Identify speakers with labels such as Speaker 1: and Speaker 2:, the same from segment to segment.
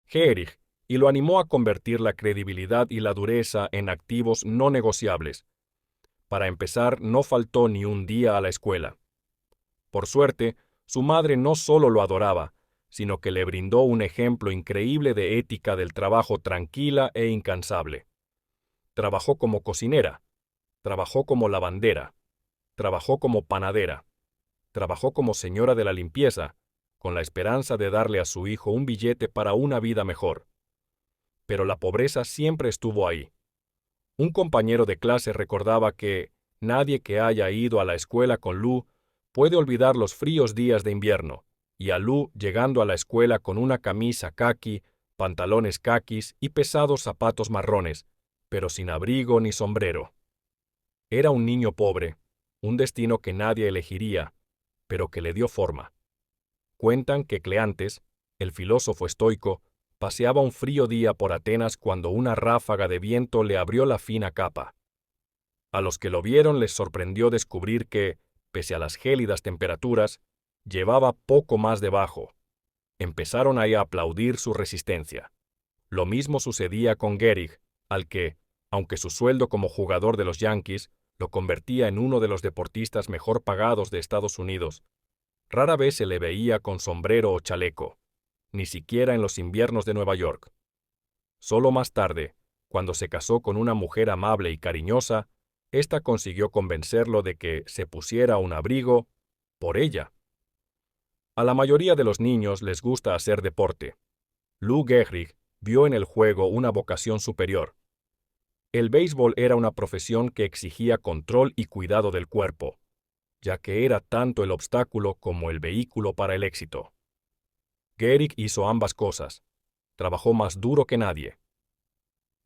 Speaker 1: Gehrig, y lo animó a convertir la credibilidad y la dureza en activos no negociables. Para empezar, no faltó ni un día a la escuela. Por suerte, su madre no solo lo adoraba, sino que le brindó un ejemplo increíble de ética del trabajo tranquila e incansable. Trabajó como cocinera, trabajó como lavandera, trabajó como panadera, trabajó como señora de la limpieza, con la esperanza de darle a su hijo un billete para una vida mejor. Pero la pobreza siempre estuvo ahí. Un compañero de clase recordaba que nadie que haya ido a la escuela con Lou puede olvidar los fríos días de invierno, y a Lou llegando a la escuela con una camisa caqui, pantalones caquis y pesados zapatos marrones, pero sin abrigo ni sombrero. Era un niño pobre, un destino que nadie elegiría, pero que le dio forma. Cuentan que Cleantes, el filósofo estoico, paseaba un frío día por Atenas cuando una ráfaga de viento le abrió la fina capa. A los que lo vieron les sorprendió descubrir que, pese a las gélidas temperaturas, llevaba poco más debajo. Empezaron ahí a aplaudir su resistencia. Lo mismo sucedía con Gehrig, al que, aunque su sueldo como jugador de los Yankees lo convertía en uno de los deportistas mejor pagados de Estados Unidos, rara vez se le veía con sombrero o chaleco, ni siquiera en los inviernos de Nueva York. Solo más tarde, cuando se casó con una mujer amable y cariñosa, ésta consiguió convencerlo de que se pusiera un abrigo por ella. A la mayoría de los niños les gusta hacer deporte. Lou Gehrig vio en el juego una vocación superior. El béisbol era una profesión que exigía control y cuidado del cuerpo, ya que era tanto el obstáculo como el vehículo para el éxito. Gehrig hizo ambas cosas. Trabajó más duro que nadie.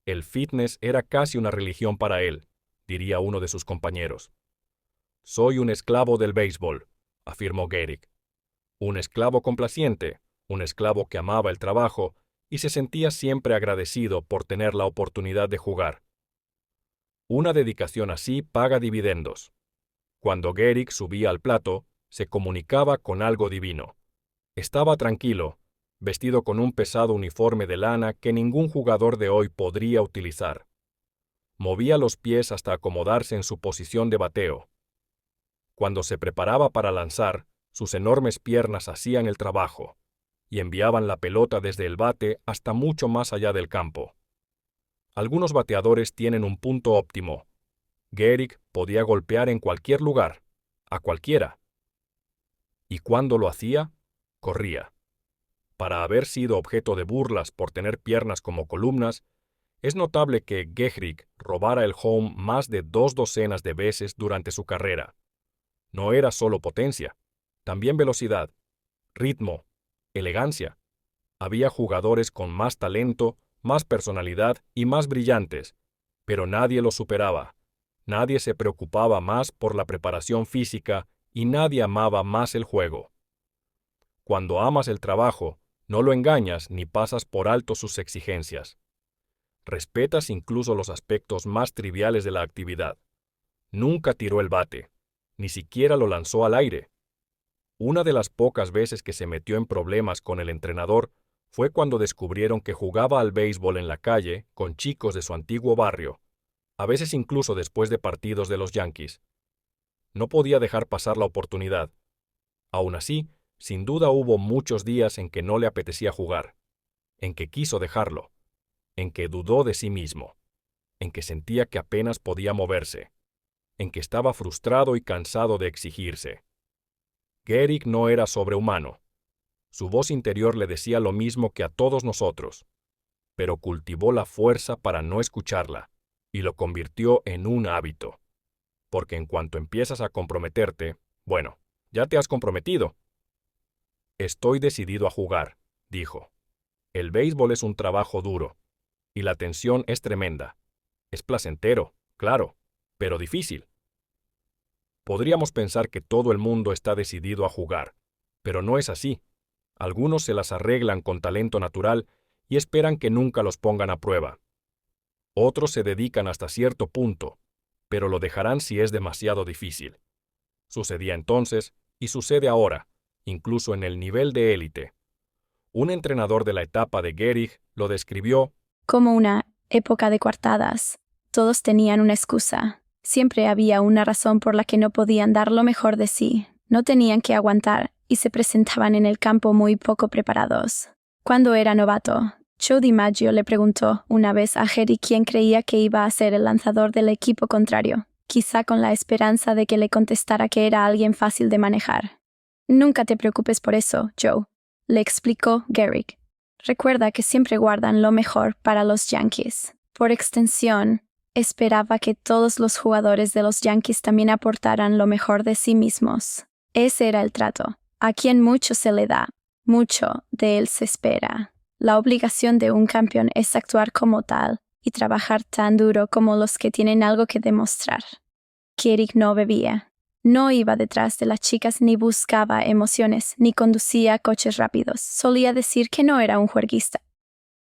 Speaker 1: El fitness era casi una religión para él, diría uno de sus compañeros. Soy un esclavo del béisbol, afirmó Gehrig. Un esclavo complaciente, un esclavo que amaba el trabajo y se sentía siempre agradecido por tener la oportunidad de jugar. Una dedicación así paga dividendos. Cuando Gehrig subía al plato, se comunicaba con algo divino. Estaba tranquilo, vestido con un pesado uniforme de lana que ningún jugador de hoy podría utilizar. Movía los pies hasta acomodarse en su posición de bateo. Cuando se preparaba para lanzar, sus enormes piernas hacían el trabajo y enviaban la pelota desde el bate hasta mucho más allá del campo. Algunos bateadores tienen un punto óptimo. Gehrig podía golpear en cualquier lugar, a cualquiera. Y cuando lo hacía, corría. Para haber sido objeto de burlas por tener piernas como columnas, es notable que Gehrig robara el home más de 2 docenas de veces durante su carrera. No era solo potencia, también velocidad, ritmo, elegancia. Había jugadores con más talento, más personalidad y más brillantes, pero nadie los superaba. Nadie se preocupaba más por la preparación física y nadie amaba más el juego. Cuando amas el trabajo, no lo engañas ni pasas por alto sus exigencias. Respetas incluso los aspectos más triviales de la actividad. Nunca tiró el bate, ni siquiera lo lanzó al aire. Una de las pocas veces que se metió en problemas con el entrenador fue cuando descubrieron que jugaba al béisbol en la calle con chicos de su antiguo barrio, a veces incluso después de partidos de los Yankees. No podía dejar pasar la oportunidad. Aún así, sin duda hubo muchos días en que no le apetecía jugar, en que quiso dejarlo, en que dudó de sí mismo, en que sentía que apenas podía moverse, en que estaba frustrado y cansado de exigirse. Gehrig no era sobrehumano. Su voz interior le decía lo mismo que a todos nosotros, pero cultivó la fuerza para no escucharla y lo convirtió en un hábito. Porque en cuanto empiezas a comprometerte, bueno, ya te has comprometido. Estoy decidido a jugar, dijo. El béisbol es un trabajo duro, y la tensión es tremenda. Es placentero, claro, pero difícil. Podríamos pensar que todo el mundo está decidido a jugar, pero no es así. Algunos se las arreglan con talento natural y esperan que nunca los pongan a prueba. Otros se dedican hasta cierto punto, pero lo dejarán si es demasiado difícil. Sucedía entonces, y sucede ahora, incluso en el nivel de élite. Un entrenador de la etapa de Gehrig lo describió
Speaker 2: como una época de coartadas. Todos tenían una excusa. Siempre había una razón por la que no podían dar lo mejor de sí. No tenían que aguantar y se presentaban en el campo muy poco preparados. Cuando era novato, Joe DiMaggio le preguntó una vez a Gehrig quién creía que iba a ser el lanzador del equipo contrario, quizá con la esperanza de que le contestara que era alguien fácil de manejar. «Nunca te preocupes por eso, Joe», le explicó Gehrig. «Recuerda que siempre guardan lo mejor para los Yankees». Por extensión, esperaba que todos los jugadores de los Yankees también aportaran lo mejor de sí mismos. Ese era el trato. A quien mucho se le da, mucho de él se espera. La obligación de un campeón es actuar como tal y trabajar tan duro como los que tienen algo que demostrar. Gehrig no bebía. No iba detrás de las chicas ni buscaba emociones, ni conducía coches rápidos. Solía decir que no era un juerguista.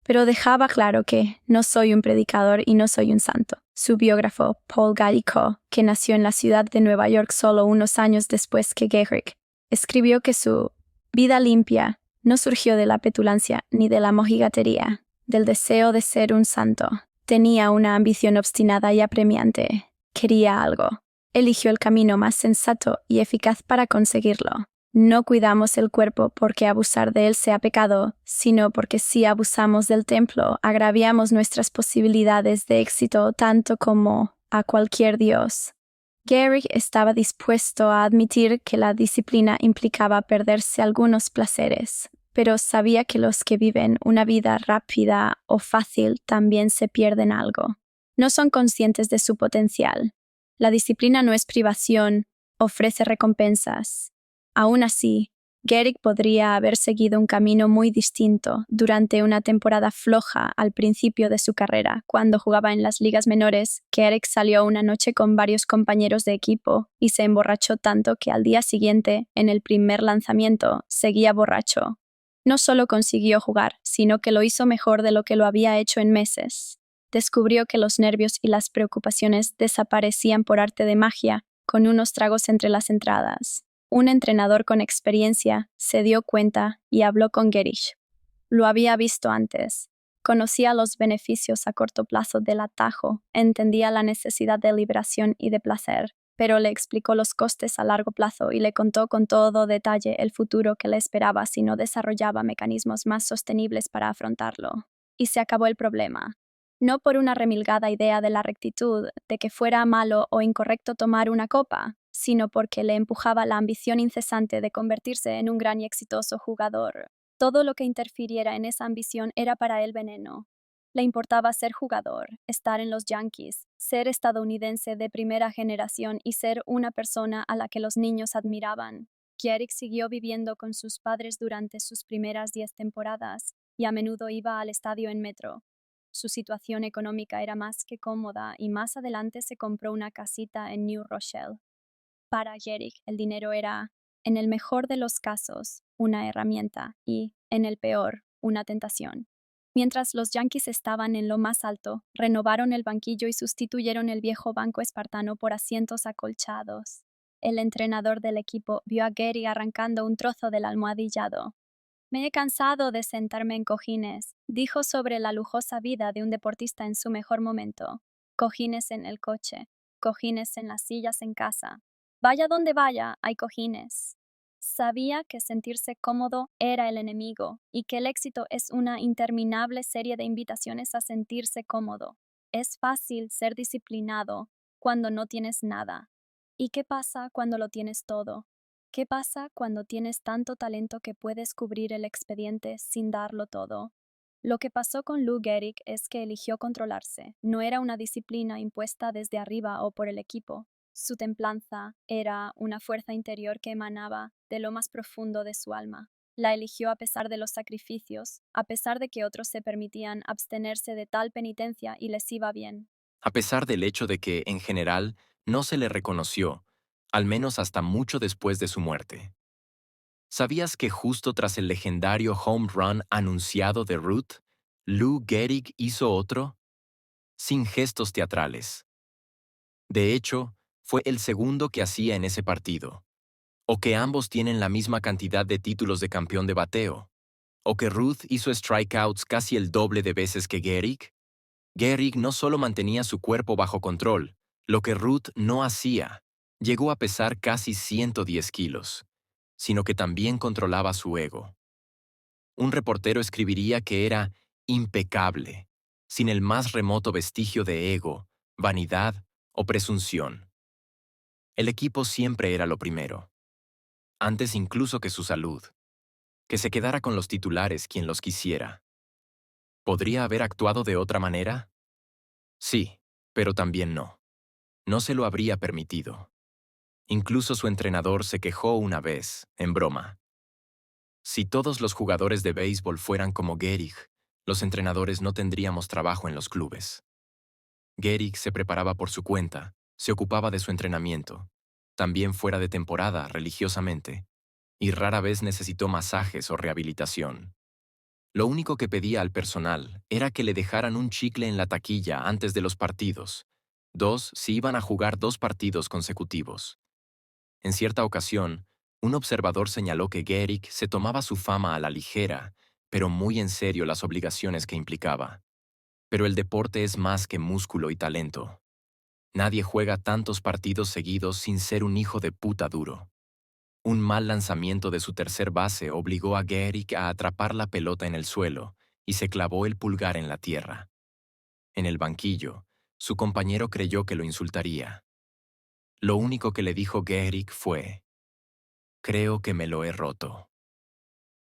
Speaker 2: Pero dejaba claro que no soy un predicador y no soy un santo. Su biógrafo, Paul Gallico, que nació en la ciudad de Nueva York solo unos años después que Gehrig, escribió que su vida limpia no surgió de la petulancia ni de la mojigatería, del deseo de ser un santo. Tenía una ambición obstinada y apremiante. Quería algo. Eligió el camino más sensato y eficaz para conseguirlo. No cuidamos el cuerpo porque abusar de él sea pecado, sino porque si abusamos del templo, agraviamos nuestras posibilidades de éxito tanto como a cualquier dios. Gehrig estaba dispuesto a admitir que la disciplina implicaba perderse algunos placeres, pero sabía que los que viven una vida rápida o fácil también se pierden algo. No son conscientes de su potencial. La disciplina no es privación, ofrece recompensas. Aún así, Gehrig podría haber seguido un camino muy distinto durante una temporada floja al principio de su carrera. Cuando jugaba en las ligas menores, Gehrig salió una noche con varios compañeros de equipo y se emborrachó tanto que al día siguiente, en el primer lanzamiento, seguía borracho. No solo consiguió jugar, sino que lo hizo mejor de lo que lo había hecho en meses. Descubrió que los nervios y las preocupaciones desaparecían por arte de magia con unos tragos entre las entradas. Un entrenador con experiencia se dio cuenta y habló con Gehrig. Lo había visto antes. Conocía los beneficios a corto plazo del atajo, entendía la necesidad de liberación y de placer, pero le explicó los costes a largo plazo y le contó con todo detalle el futuro que le esperaba si no desarrollaba mecanismos más sostenibles para afrontarlo. Y se acabó el problema. No por una remilgada idea de la rectitud, de que fuera malo o incorrecto tomar una copa, sino porque le empujaba la ambición incesante de convertirse en un gran y exitoso jugador. Todo lo que interfiriera en esa ambición era para él veneno. Le importaba ser jugador, estar en los Yankees, ser estadounidense de primera generación y ser una persona a la que los niños admiraban. Gehrig siguió viviendo con sus padres durante sus primeras 10 temporadas y a menudo iba al estadio en metro. Su situación económica era más que cómoda y más adelante se compró una casita en New Rochelle. Para Gehrig, el dinero era, en el mejor de los casos, una herramienta y, en el peor, una tentación. Mientras los Yankees estaban en lo más alto, renovaron el banquillo y sustituyeron el viejo banco espartano por asientos acolchados. El entrenador del equipo vio a Gehrig arrancando un trozo del almohadillado. «Me he cansado de sentarme en cojines», dijo sobre la lujosa vida de un deportista en su mejor momento. «Cojines en el coche, cojines en las sillas en casa. Vaya donde vaya, hay cojines». Sabía que sentirse cómodo era el enemigo y que el éxito es una interminable serie de invitaciones a sentirse cómodo. Es fácil ser disciplinado cuando no tienes nada. ¿Y qué pasa cuando lo tienes todo? ¿Qué pasa cuando tienes tanto talento que puedes cubrir el expediente sin darlo todo? Lo que pasó con Lou Gehrig es que eligió controlarse. No era una disciplina impuesta desde arriba o por el equipo. Su templanza era una fuerza interior que emanaba de lo más profundo de su alma. La eligió a pesar de los sacrificios, a pesar de que otros se permitían abstenerse de tal penitencia y les iba bien.
Speaker 3: A pesar del hecho de que, en general, no se le reconoció, al menos hasta mucho después de su muerte. ¿Sabías que justo tras el legendario home run anunciado de Ruth, Lou Gehrig hizo otro? Sin gestos teatrales. De hecho, fue el segundo que hacía en ese partido. O que ambos tienen la misma cantidad de títulos de campeón de bateo. ¿O que Ruth hizo strikeouts casi el doble de veces que Gehrig? Gehrig no solo mantenía su cuerpo bajo control, lo que Ruth no hacía. Llegó a pesar casi 110 kilos, sino que también controlaba su ego. Un reportero escribiría que era impecable, sin el más remoto vestigio de ego, vanidad o presunción. El equipo siempre era lo primero, antes incluso que su salud. Que se quedara con los titulares quien los quisiera. ¿Podría haber actuado de otra manera? Sí, pero también no. No se lo habría permitido. Incluso su entrenador se quejó una vez, en broma. Si todos los jugadores de béisbol fueran como Gehrig, los entrenadores no tendríamos trabajo en los clubes. Gehrig se preparaba por su cuenta, se ocupaba de su entrenamiento, también fuera de temporada, religiosamente, y rara vez necesitó masajes o rehabilitación. Lo único que pedía al personal era que le dejaran un chicle en la taquilla antes de los partidos, 2 si iban a jugar 2 partidos consecutivos. En cierta ocasión, un observador señaló que Gehrig se tomaba su fama a la ligera, pero muy en serio las obligaciones que implicaba. Pero el deporte es más que músculo y talento. Nadie juega tantos partidos seguidos sin ser un hijo de puta duro. Un mal lanzamiento de su tercer base obligó a Gehrig a atrapar la pelota en el suelo y se clavó el pulgar en la tierra. En el banquillo, su compañero creyó que lo insultaría. Lo único que le dijo Gehrig fue: «Creo que me lo he roto».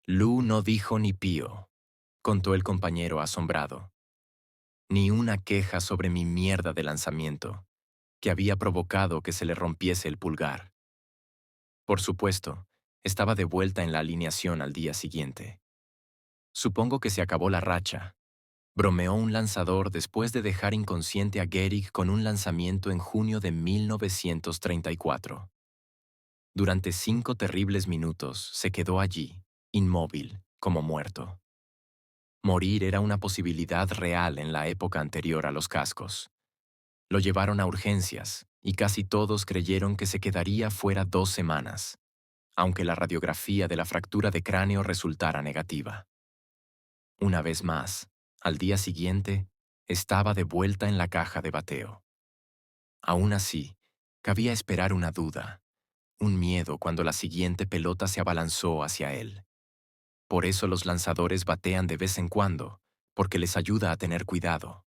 Speaker 3: Lou no dijo ni pío, contó el compañero asombrado. Ni una queja sobre mi mierda de lanzamiento, que había provocado que se le rompiese el pulgar. Por supuesto, estaba de vuelta en la alineación al día siguiente. Supongo que se acabó la racha, bromeó un lanzador después de dejar inconsciente a Gehrig con un lanzamiento en junio de 1934. Durante 5 terribles minutos se quedó allí, inmóvil, como muerto. Morir era una posibilidad real en la época anterior a los cascos. Lo llevaron a urgencias y casi todos creyeron que se quedaría fuera 2 semanas, aunque la radiografía de la fractura de cráneo resultara negativa. Una vez más, al día siguiente, estaba de vuelta en la caja de bateo. Aún así, cabía esperar una duda, un miedo cuando la siguiente pelota se abalanzó hacia él. Por eso los lanzadores batean de vez en cuando, porque les ayuda a tener cuidado.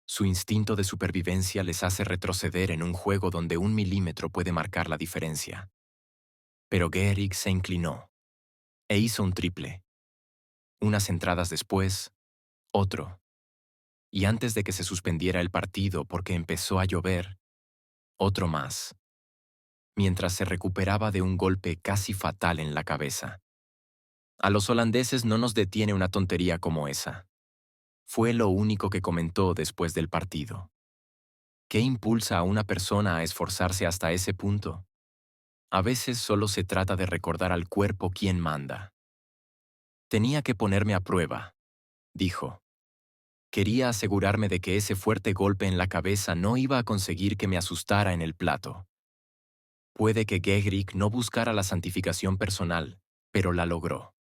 Speaker 3: Su instinto de supervivencia les hace retroceder en un juego donde 1 milímetro puede marcar la diferencia. Pero Gehrig se inclinó e hizo un triple. Unas entradas después, otro. Y antes de que se suspendiera el partido porque empezó a llover, otro más, mientras se recuperaba de un golpe casi fatal en la cabeza. A los holandeses no nos detiene una tontería como esa. Fue lo único que comentó después del partido. ¿Qué impulsa a una persona a esforzarse hasta ese punto? A veces solo se trata de recordar al cuerpo quién manda. Tenía que ponerme a prueba, dijo. Quería asegurarme de que ese fuerte golpe en la cabeza no iba a conseguir que me asustara en el plato. Puede que Gehrig no buscara la santificación personal, pero la logró.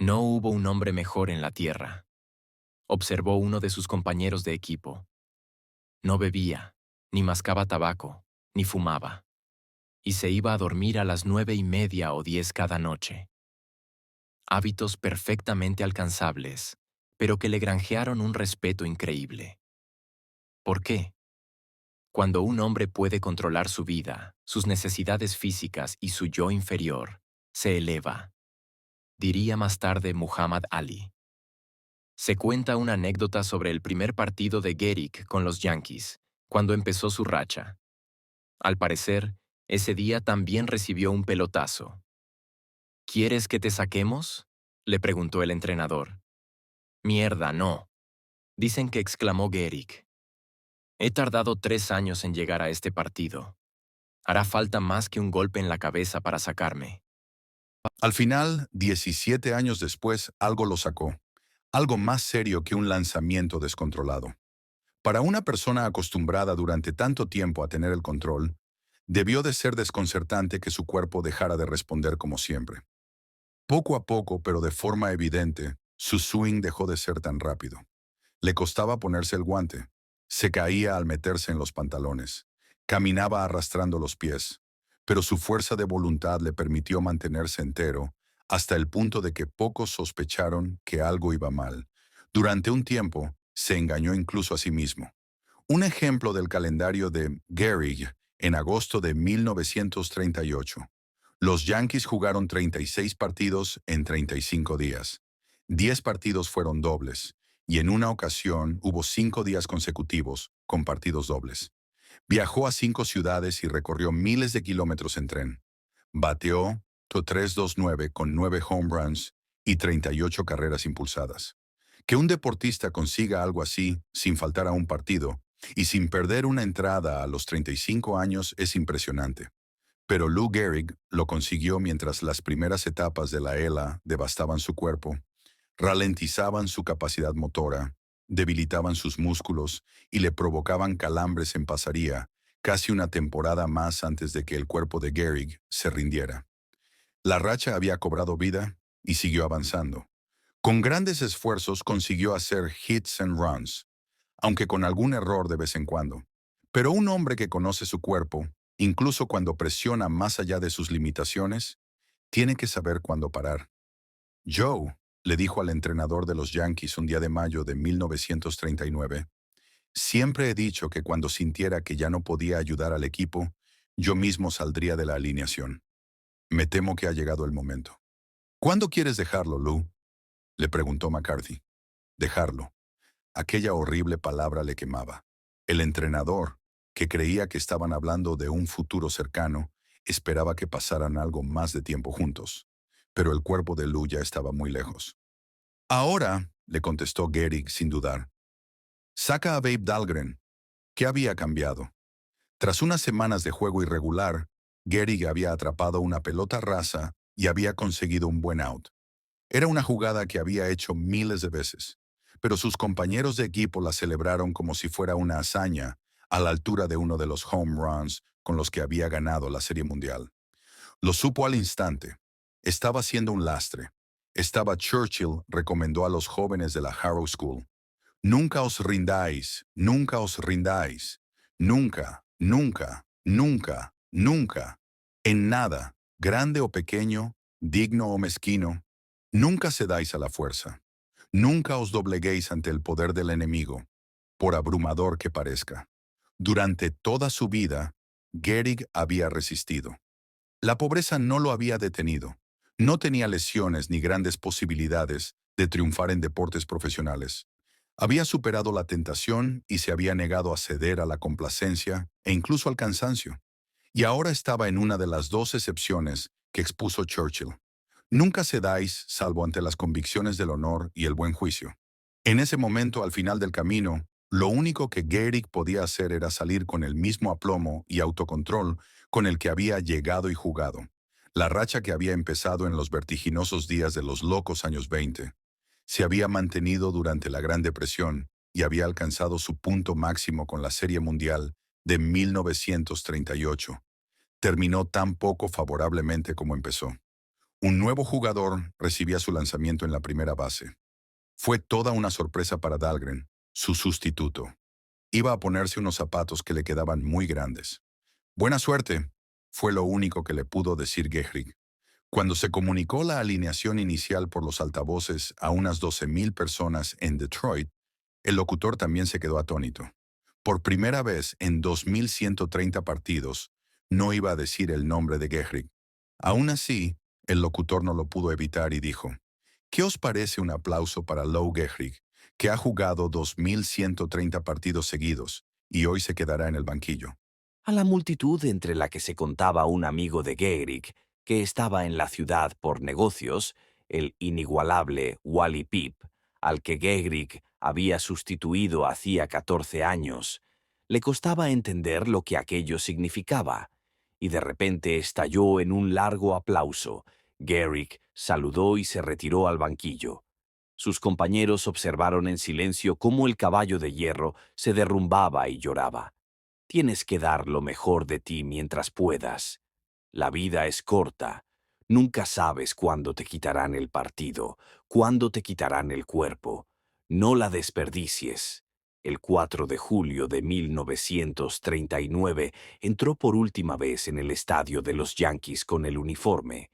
Speaker 3: No hubo un hombre mejor en la tierra, observó uno de sus compañeros de equipo. No bebía, ni mascaba tabaco, ni fumaba. Y se iba a dormir a las 9:30 o 10 cada noche. Hábitos perfectamente alcanzables, pero que le granjearon un respeto increíble. ¿Por qué? Cuando un hombre puede controlar su vida, sus necesidades físicas y su yo inferior, se eleva, diría más tarde Muhammad Ali. Se cuenta una anécdota sobre el primer partido de Gehrig con los Yankees, cuando empezó su racha. Al parecer, ese día también recibió un pelotazo. ¿Quieres que te saquemos?, le preguntó el entrenador. Mierda, no. Dicen que exclamó Gehrig. He tardado 3 años en llegar a este partido. Hará falta más que un golpe en la cabeza para sacarme.
Speaker 4: Al final, 17 años después, algo lo sacó. Algo más serio que un lanzamiento descontrolado. Para una persona acostumbrada durante tanto tiempo a tener el control, debió de ser desconcertante que su cuerpo dejara de responder como siempre. Poco a poco, pero de forma evidente, su swing dejó de ser tan rápido. Le costaba ponerse el guante. Se caía al meterse en los pantalones. Caminaba arrastrando los pies. Pero su fuerza de voluntad le permitió mantenerse entero, hasta el punto de que pocos sospecharon que algo iba mal. Durante un tiempo, se engañó incluso a sí mismo. Un ejemplo del calendario de Gehrig en agosto de 1938. Los Yankees jugaron 36 partidos en 35 días. 10 partidos fueron dobles, y en una ocasión hubo 5 días consecutivos con partidos dobles. Viajó a 5 ciudades y recorrió miles de kilómetros en tren. Bateó .329 con 9 home runs y 38 carreras impulsadas. Que un deportista consiga algo así sin faltar a un partido y sin perder una entrada a los 35 años es impresionante. Pero Lou Gehrig lo consiguió mientras las primeras etapas de la ELA devastaban su cuerpo, ralentizaban su capacidad motora, debilitaban sus músculos y le provocaban calambres en pasaría, casi una temporada más antes de que el cuerpo de Gehrig se rindiera. La racha había cobrado vida y siguió avanzando. Con grandes esfuerzos consiguió hacer hits and runs, aunque con algún error de vez en cuando. Pero un hombre que conoce su cuerpo, incluso cuando presiona más allá de sus limitaciones, tiene que saber cuándo parar. Joe, le dijo al entrenador de los Yankees un día de mayo de 1939, siempre he dicho que cuando sintiera que ya no podía ayudar al equipo, yo mismo saldría de la alineación. Me temo que ha llegado el momento. ¿Cuándo quieres dejarlo, Lou?, le preguntó McCarthy. Dejarlo. Aquella horrible palabra le quemaba. El entrenador, que creía que estaban hablando de un futuro cercano, esperaba que pasaran algo más de tiempo juntos. Pero el cuerpo de Lou ya estaba muy lejos. Ahora, le contestó Gehrig sin dudar. Saca a Babe Dahlgren. ¿Qué había cambiado? Tras unas semanas de juego irregular, Gehrig había atrapado una pelota rasa y había conseguido un buen out. Era una jugada que había hecho miles de veces, pero sus compañeros de equipo la celebraron como si fuera una hazaña a la altura de uno de los home runs con los que había ganado la Serie Mundial. Lo supo al instante. Estaba siendo un lastre. Churchill recomendó a los jóvenes de la Harrow School. Nunca os rindáis, nunca os rindáis. Nunca, nunca, nunca, nunca. En nada, grande o pequeño, digno o mezquino, nunca cedáis a la fuerza. Nunca os dobleguéis ante el poder del enemigo, por abrumador que parezca. Durante toda su vida, Gehrig había resistido. La pobreza no lo había detenido. No tenía lesiones ni grandes posibilidades de triunfar en deportes profesionales. Había superado la tentación y se había negado a ceder a la complacencia e incluso al cansancio. Y ahora estaba en una de las 2 excepciones que expuso Churchill. Nunca cedáis salvo ante las convicciones del honor y el buen juicio. En ese momento, al final del camino, lo único que Gehrig podía hacer era salir con el mismo aplomo y autocontrol con el que había llegado y jugado. La racha que había empezado en los vertiginosos días de los locos años 20 se había mantenido durante la Gran Depresión y había alcanzado su punto máximo con la Serie Mundial de 1938. Terminó tan poco favorablemente como empezó. Un nuevo jugador recibía su lanzamiento en la primera base. Fue toda una sorpresa para Dahlgren, su sustituto. Iba a ponerse unos zapatos que le quedaban muy grandes. Buena suerte, fue lo único que le pudo decir Gehrig. Cuando se comunicó la alineación inicial por los altavoces a unas 12,000 personas en Detroit, el locutor también se quedó atónito. Por primera vez en 2,130 partidos, no iba a decir el nombre de Gehrig. Aún así, el locutor no lo pudo evitar y dijo, ¿qué os parece un aplauso para Lou Gehrig, que ha jugado 2,130 partidos seguidos y hoy se quedará en el banquillo?
Speaker 5: A la multitud, entre la que se contaba un amigo de Gehrig, que estaba en la ciudad por negocios, el inigualable Wally Pipp, al que Gehrig había sustituido hacía 14 años, le costaba entender lo que aquello significaba, y de repente estalló en un largo aplauso. Gehrig saludó y se retiró al banquillo. Sus compañeros observaron en silencio cómo el caballo de hierro se derrumbaba y lloraba. Tienes que dar lo mejor de ti mientras puedas. La vida es corta. Nunca sabes cuándo te quitarán el partido, cuándo te quitarán el cuerpo. No la desperdicies. El 4 de julio de 1939 entró por última vez en el estadio de los Yankees con el uniforme.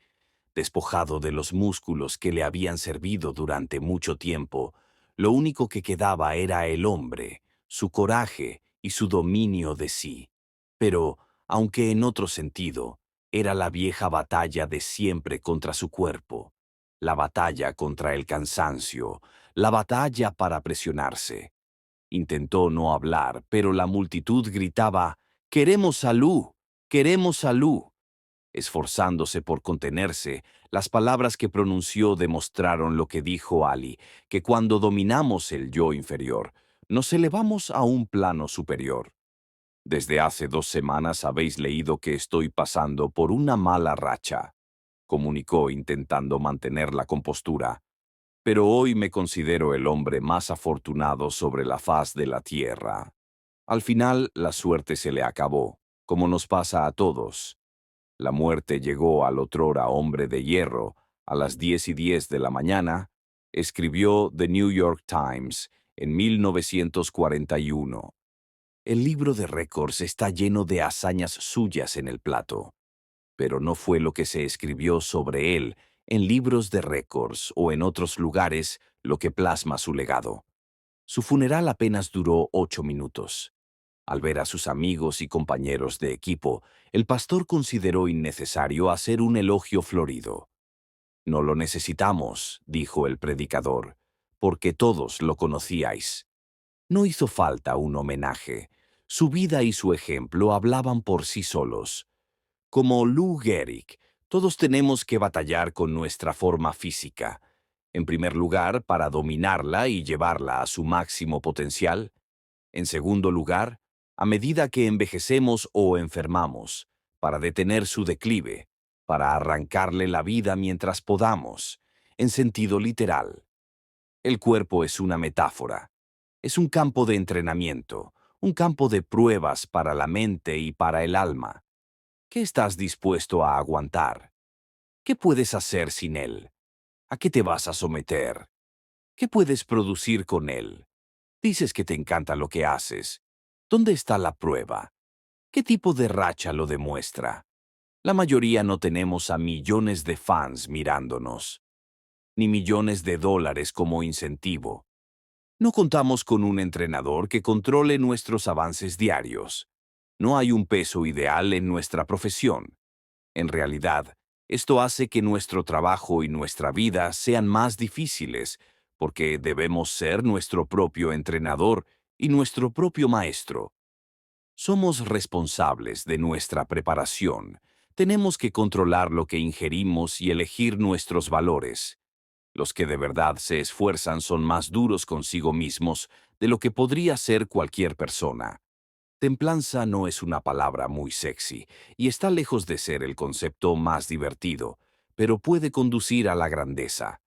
Speaker 5: Despojado de los músculos que le habían servido durante mucho tiempo, lo único que quedaba era el hombre, su coraje y su dominio de sí. Pero, aunque en otro sentido, era la vieja batalla de siempre contra su cuerpo, la batalla contra el cansancio, la batalla para presionarse. Intentó no hablar, pero la multitud gritaba, «¡Queremos salud! ¡Queremos salud!». Esforzándose por contenerse, las palabras que pronunció demostraron lo que dijo Ali, que cuando dominamos el yo inferior, nos elevamos a un plano superior. Desde hace 2 semanas habéis leído que estoy pasando por una mala racha, comunicó intentando mantener la compostura. Pero hoy me considero el hombre más afortunado sobre la faz de la tierra. Al final, la suerte se le acabó, como nos pasa a todos. La muerte llegó al otrora hombre de hierro a las 10:10 de la mañana, escribió The New York Times en 1941. El libro de récords está lleno de hazañas suyas en el plato, pero no fue lo que se escribió sobre él en libros de récords o en otros lugares lo que plasma su legado. Su funeral apenas duró 8 minutos. Al ver a sus amigos y compañeros de equipo, el pastor consideró innecesario hacer un elogio florido. «No lo necesitamos», dijo el predicador, «porque todos lo conocíais». No hizo falta un homenaje. Su vida y su ejemplo hablaban por sí solos. Como Lou Gehrig, todos tenemos que batallar con nuestra forma física. En primer lugar, para dominarla y llevarla a su máximo potencial. En segundo lugar, a medida que envejecemos o enfermamos, para detener su declive, para arrancarle la vida mientras podamos, en sentido literal. El cuerpo es una metáfora. Es un campo de entrenamiento, un campo de pruebas para la mente y para el alma. ¿Qué estás dispuesto a aguantar? ¿Qué puedes hacer sin él? ¿A qué te vas a someter? ¿Qué puedes producir con él? Dices que te encanta lo que haces. ¿Dónde está la prueba? ¿Qué tipo de racha lo demuestra? La mayoría no tenemos a millones de fans mirándonos, ni millones de dólares como incentivo. No contamos con un entrenador que controle nuestros avances diarios. No hay un peso ideal en nuestra profesión. En realidad, esto hace que nuestro trabajo y nuestra vida sean más difíciles, porque debemos ser nuestro propio entrenador y nuestro propio maestro. Somos responsables de nuestra preparación. Tenemos que controlar lo que ingerimos y elegir nuestros valores. Los que de verdad se esfuerzan son más duros consigo mismos de lo que podría ser cualquier persona. Templanza no es una palabra muy sexy y está lejos de ser el concepto más divertido, pero puede conducir a la grandeza.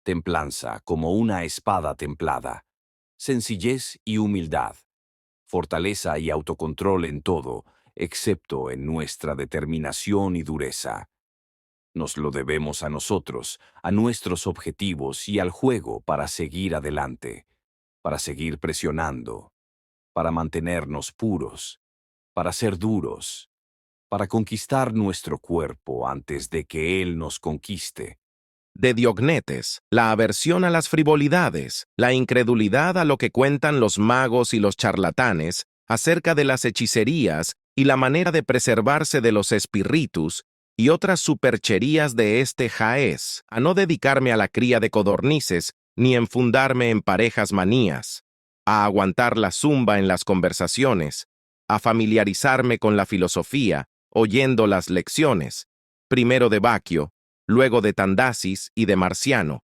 Speaker 5: Templanza como una espada templada. Sencillez y humildad. Fortaleza y autocontrol en todo, excepto en nuestra determinación y dureza. Nos lo debemos a nosotros, a nuestros objetivos y al juego para seguir adelante, para seguir presionando, para mantenernos puros, para ser duros, para conquistar nuestro cuerpo antes de que él nos conquiste.
Speaker 6: De Diognetes, la aversión a las frivolidades, la incredulidad a lo que cuentan los magos y los charlatanes acerca de las hechicerías y la manera de preservarse de los espíritus y otras supercherías de este jaez, a no dedicarme a la cría de codornices ni enfundarme en parejas manías, a aguantar la zumba en las conversaciones, a familiarizarme con la filosofía, oyendo las lecciones, primero de Baquio, luego de Tandasis y de Marciano,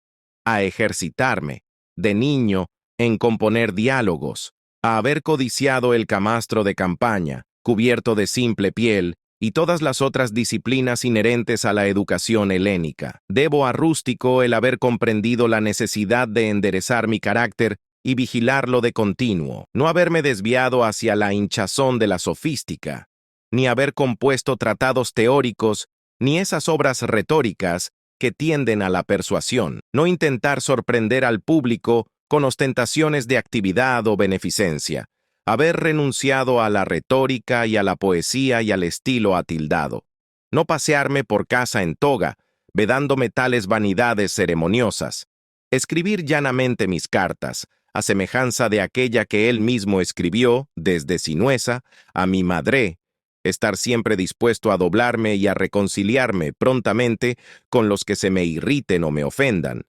Speaker 6: a ejercitarme, de niño, en componer diálogos, a haber codiciado el camastro de campaña, cubierto de simple piel, y todas las otras disciplinas inherentes a la educación helénica. Debo a Rústico el haber comprendido la necesidad de enderezar mi carácter y vigilarlo de continuo, no haberme desviado hacia la hinchazón de la sofística, ni haber compuesto tratados teóricos ni esas obras retóricas que tienden a la persuasión. No intentar sorprender al público con ostentaciones de actividad o beneficencia. Haber renunciado a la retórica y a la poesía y al estilo atildado. No pasearme por casa en toga, vedándome tales vanidades ceremoniosas. Escribir llanamente mis cartas, a semejanza de aquella que él mismo escribió, desde Sinuesa, a mi madre, estar siempre dispuesto a doblarme y a reconciliarme prontamente con los que se me irriten o me ofendan,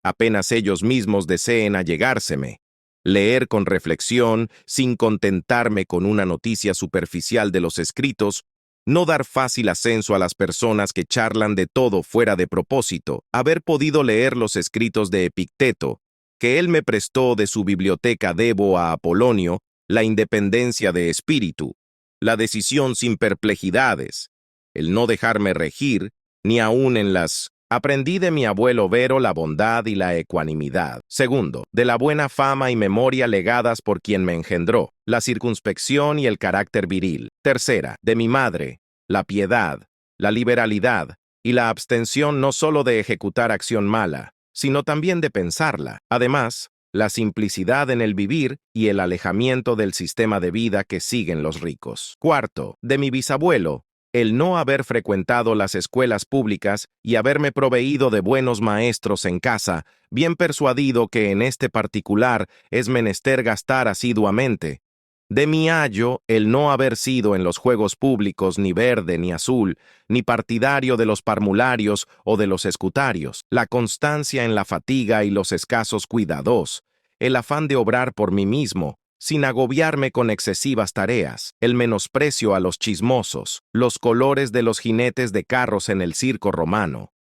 Speaker 6: apenas ellos mismos deseen allegárseme. Leer con reflexión, sin contentarme con una noticia superficial de los escritos, no dar fácil ascenso a las personas que charlan de todo fuera de propósito, haber podido leer los escritos de Epicteto, que él me prestó de su biblioteca debo a Apolonio, la independencia de espíritu, la decisión sin perplejidades, el no dejarme regir, ni aun en las... Aprendí de mi abuelo Vero la bondad y la ecuanimidad. Segundo, de la buena fama y memoria legadas por quien me engendró, la circunspección y el carácter viril. Tercera, de mi madre, la piedad, la liberalidad y la abstención no solo de ejecutar acción mala, sino también de pensarla. Además, la simplicidad en el vivir y el alejamiento del sistema de vida que siguen los ricos. Cuarto, de mi bisabuelo, el no haber frecuentado las escuelas públicas y haberme proveído de buenos maestros en casa, bien persuadido que en este particular es menester gastar asiduamente. De mi ayo, el no haber sido en los juegos públicos ni verde ni azul, ni partidario de los parmularios o de los escutarios, la constancia en la fatiga y los escasos cuidados, el afán de obrar por mí mismo, sin agobiarme con excesivas tareas, el menosprecio a los chismosos, los colores de los jinetes de carros en el circo romano.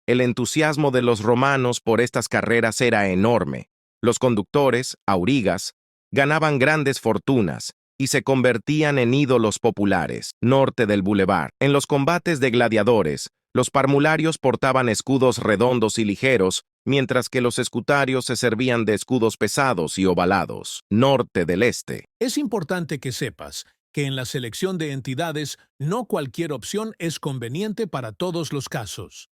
Speaker 6: El entusiasmo de los romanos por estas carreras era enorme. Los conductores, aurigas, ganaban grandes fortunas y se convertían en ídolos populares, norte del bulevar. En los combates de gladiadores, los parmularios portaban escudos redondos y ligeros, mientras que los escutarios se servían de escudos pesados y ovalados, norte del este.
Speaker 7: Es importante que sepas que en la selección de entidades no cualquier opción es conveniente para todos los casos.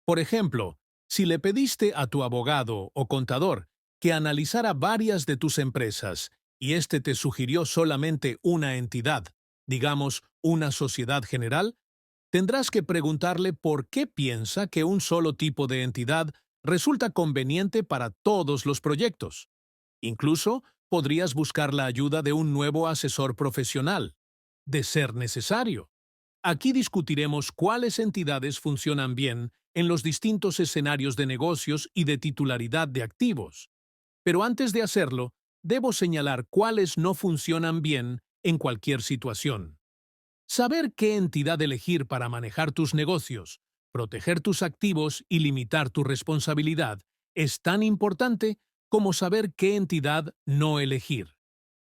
Speaker 7: Por ejemplo, si le pediste a tu abogado o contador que analizara varias de tus empresas y éste te sugirió solamente una entidad, digamos una sociedad general, tendrás que preguntarle por qué piensa que un solo tipo de entidad resulta conveniente para todos los proyectos. Incluso podrías buscar la ayuda de un nuevo asesor profesional, de ser necesario. Aquí discutiremos cuáles entidades funcionan bien en los distintos escenarios de negocios y de titularidad de activos. Pero antes de hacerlo, debo señalar cuáles no funcionan bien en cualquier situación. Saber qué entidad elegir para manejar tus negocios, proteger tus activos y limitar tu responsabilidad es tan importante como saber qué entidad no elegir.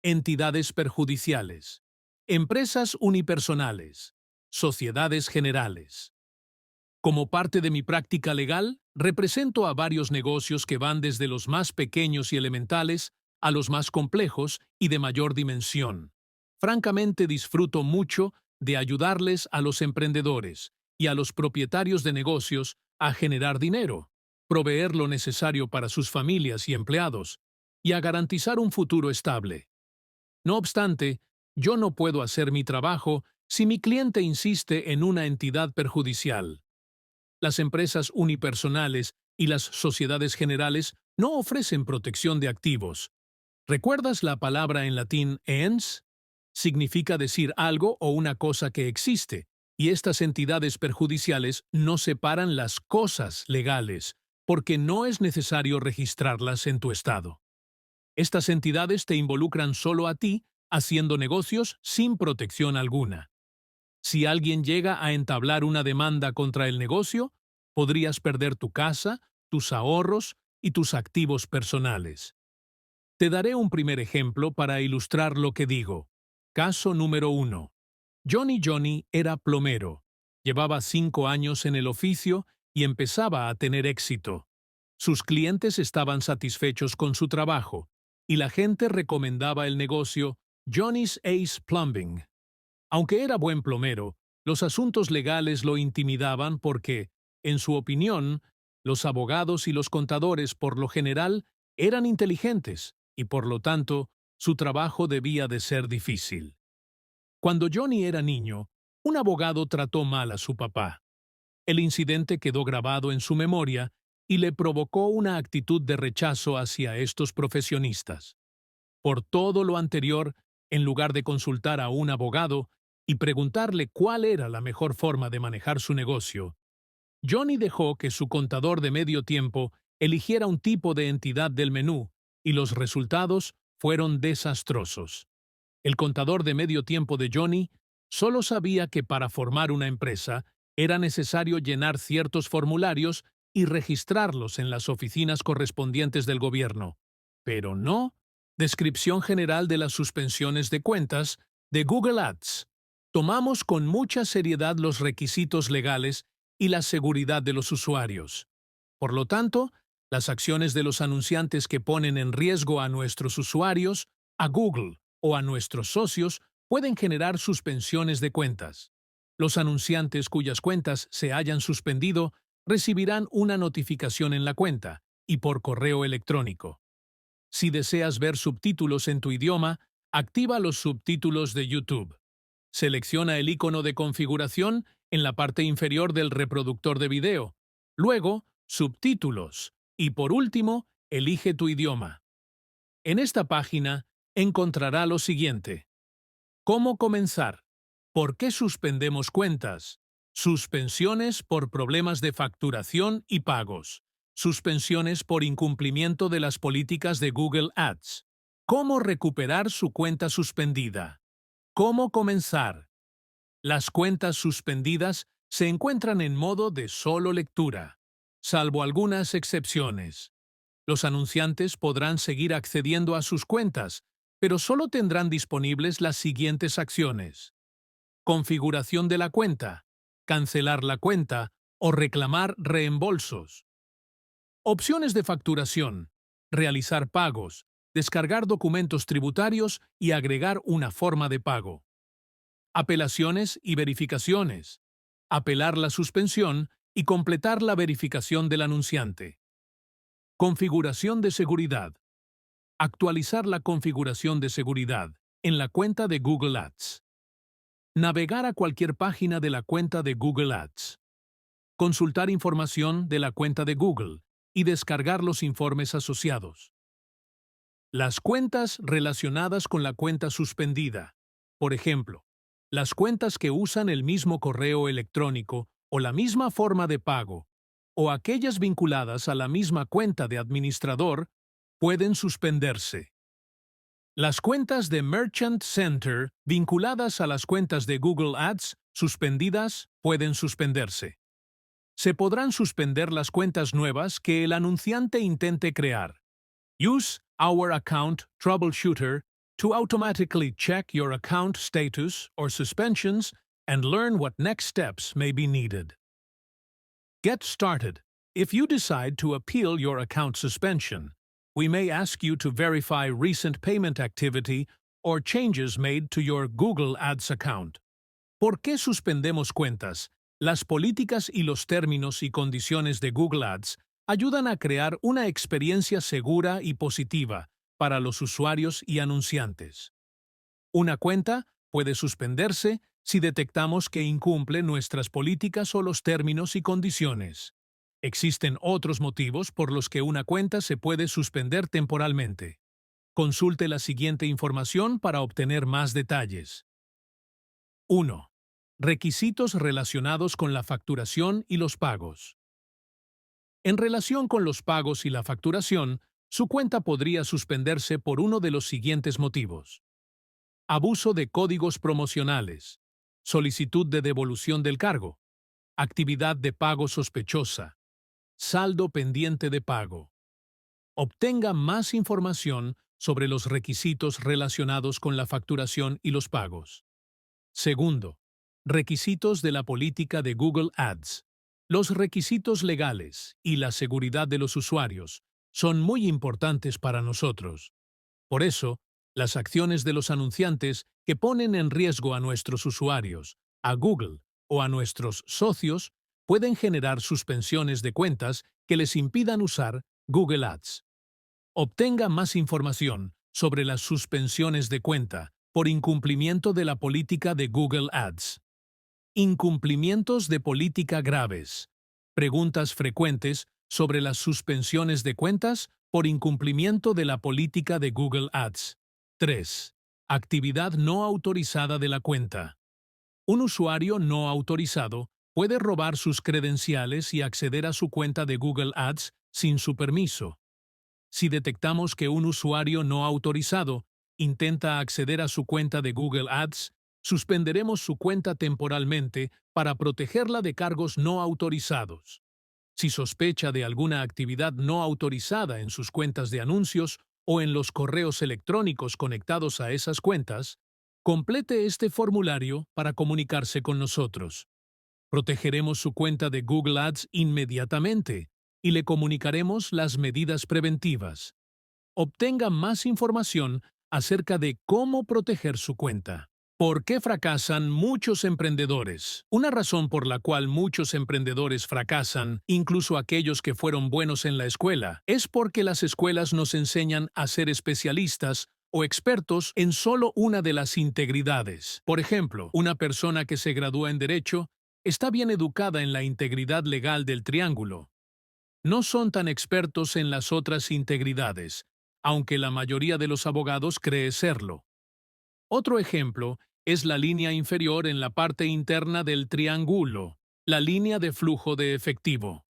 Speaker 7: Entidades perjudiciales, empresas unipersonales, sociedades generales. Como parte de mi práctica legal, represento a varios negocios que van desde los más pequeños y elementales a los más complejos y de mayor dimensión. Francamente, disfruto mucho de ayudarles a los emprendedores y a los propietarios de negocios a generar dinero, proveer lo necesario para sus familias y empleados, y a garantizar un futuro estable. No obstante, yo no puedo hacer mi trabajo si mi cliente insiste en una entidad perjudicial. Las empresas unipersonales y las sociedades generales no ofrecen protección de activos. ¿Recuerdas la palabra en latín ens? Significa decir algo o una cosa que existe, y estas entidades perjudiciales no separan las cosas legales, porque no es necesario registrarlas en tu estado. Estas entidades te involucran solo a ti, haciendo negocios sin protección alguna. Si alguien llega a entablar una demanda contra el negocio, podrías perder tu casa, tus ahorros y tus activos personales. Te daré un primer ejemplo para ilustrar lo que digo. Caso número 1. Johnny era plomero. Llevaba 5 años en el oficio y empezaba a tener éxito. Sus clientes estaban satisfechos con su trabajo y la gente recomendaba el negocio Johnny's Ace Plumbing. Aunque era buen plomero, Los asuntos legales lo intimidaban porque, en su opinión, los abogados y los contadores por lo general eran inteligentes y por lo tanto su trabajo debía de ser difícil. Cuando Johnny era niño, un abogado trató mal a su papá. El incidente quedó grabado en su memoria y le provocó una actitud de rechazo hacia estos profesionistas. Por todo lo anterior, en lugar de consultar a un abogado y preguntarle cuál era la mejor forma de manejar su negocio, Johnny dejó que su contador de medio tiempo eligiera un tipo de entidad del menú y los resultados fueron desastrosos. El contador de medio tiempo de Johnny solo sabía que para formar una empresa era necesario llenar ciertos formularios y registrarlos en las oficinas correspondientes del gobierno, pero no descripción general de las suspensiones de cuentas de Google Ads. Tomamos con mucha seriedad los requisitos legales y la seguridad de los usuarios. Por lo tanto, las acciones de los anunciantes que ponen en riesgo a nuestros usuarios, a Google o a nuestros socios pueden generar suspensiones de cuentas. Los anunciantes cuyas cuentas se hayan suspendido recibirán una notificación en la cuenta y por correo electrónico. Si deseas ver subtítulos en tu idioma, activa los subtítulos de YouTube. Selecciona el icono de configuración en la parte inferior del reproductor de video. Luego, subtítulos. Y por último, elige tu idioma. En esta página encontrará lo siguiente. ¿Cómo comenzar? ¿Por qué suspendemos cuentas? Suspensiones por problemas de facturación y pagos. Suspensiones por incumplimiento de las políticas de Google Ads. ¿Cómo recuperar su cuenta suspendida? ¿Cómo comenzar? Las cuentas suspendidas se encuentran en modo de solo lectura, salvo algunas excepciones. Los anunciantes podrán seguir accediendo a sus cuentas, pero solo tendrán disponibles las siguientes acciones: configuración de la cuenta, cancelar la cuenta o reclamar reembolsos. Opciones de facturación, realizar pagos, descargar documentos tributarios y agregar una forma de pago. Apelaciones y verificaciones, apelar la suspensión y completar la verificación del anunciante. Configuración de seguridad. Actualizar la configuración de seguridad en la cuenta de Google Ads. Navegar a cualquier página de la cuenta de Google Ads. Consultar información de la cuenta de Google y descargar los informes asociados. Las cuentas relacionadas con la cuenta suspendida. Por ejemplo, las cuentas que usan el mismo correo electrónico o la misma forma de pago, o aquellas vinculadas a la misma cuenta de administrador, pueden suspenderse. Las cuentas de Merchant Center vinculadas a las cuentas de Google Ads suspendidas pueden suspenderse. Se podrán suspender las cuentas nuevas que el anunciante intente crear. Use Our Account Troubleshooter to automatically check your account status or suspensions and learn what next steps may be needed. Get started. If you decide to appeal your account suspension, we may ask you to verify recent payment activity or changes made to your Google Ads account. ¿Por qué suspendemos cuentas? Las políticas y los términos y condiciones de Google Ads ayudan a crear una experiencia segura y positiva para los usuarios y anunciantes. Una cuenta puede suspenderse si detectamos que incumple nuestras políticas o los términos y condiciones. Existen otros motivos por los que una cuenta se puede suspender temporalmente. Consulte la siguiente información para obtener más detalles. 1. Requisitos relacionados con la facturación y los pagos. En relación con los pagos y la facturación, su cuenta podría suspenderse por uno de los siguientes motivos: abuso de códigos promocionales, solicitud de devolución del cargo, actividad de pago sospechosa, saldo pendiente de pago. Obtenga más información sobre los requisitos relacionados con la facturación y los pagos. Segundo, requisitos de la política de Google Ads. Los requisitos legales y la seguridad de los usuarios son muy importantes para nosotros. Por eso, las acciones de los anunciantes que ponen en riesgo a nuestros usuarios, a Google o a nuestros socios pueden generar suspensiones de cuentas que les impidan usar Google Ads. Obtenga más información sobre las suspensiones de cuenta por incumplimiento de la política de Google Ads. Incumplimientos de política graves. Preguntas frecuentes sobre las suspensiones de cuentas por incumplimiento de la política de Google Ads. 3. Actividad no autorizada de la cuenta. Un usuario no autorizado puede robar sus credenciales y acceder a su cuenta de Google Ads sin su permiso. Si detectamos que un usuario no autorizado intenta acceder a su cuenta de Google Ads, suspenderemos su cuenta temporalmente para protegerla de cargos no autorizados. Si sospecha de alguna actividad no autorizada en sus cuentas de anuncios o en los correos electrónicos conectados a esas cuentas, complete este formulario para comunicarse con nosotros. Protegeremos su cuenta de Google Ads inmediatamente y le comunicaremos las medidas preventivas. Obtenga más información acerca de cómo proteger su cuenta. ¿Por qué fracasan muchos emprendedores? Una razón por la cual muchos emprendedores fracasan, incluso aquellos que fueron buenos en la escuela, es porque las escuelas nos enseñan a ser especialistas o expertos en solo una de las integridades. Por ejemplo, una persona que se gradúa en Derecho está bien educada en la integridad legal del triángulo. No son tan expertos en las otras integridades, aunque la mayoría de los abogados cree serlo. Otro ejemplo es la línea inferior en la parte interna del triángulo, la línea de flujo de efectivo.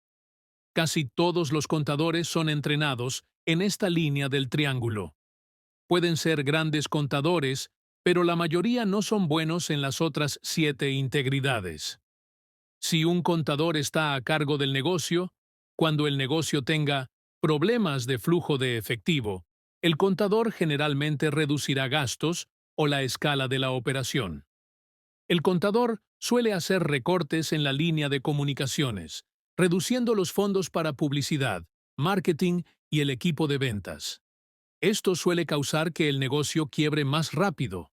Speaker 7: Casi todos los contadores son entrenados en esta línea del triángulo. Pueden ser grandes contadores, pero la mayoría no son buenos en las otras 7 integridades. Si un contador está a cargo del negocio, cuando el negocio tenga problemas de flujo de efectivo, el contador generalmente reducirá gastos o la escala de la operación. El contador suele hacer recortes en la línea de comunicaciones, reduciendo los fondos para publicidad, marketing y el equipo de ventas. Esto suele causar que el negocio quiebre más rápido.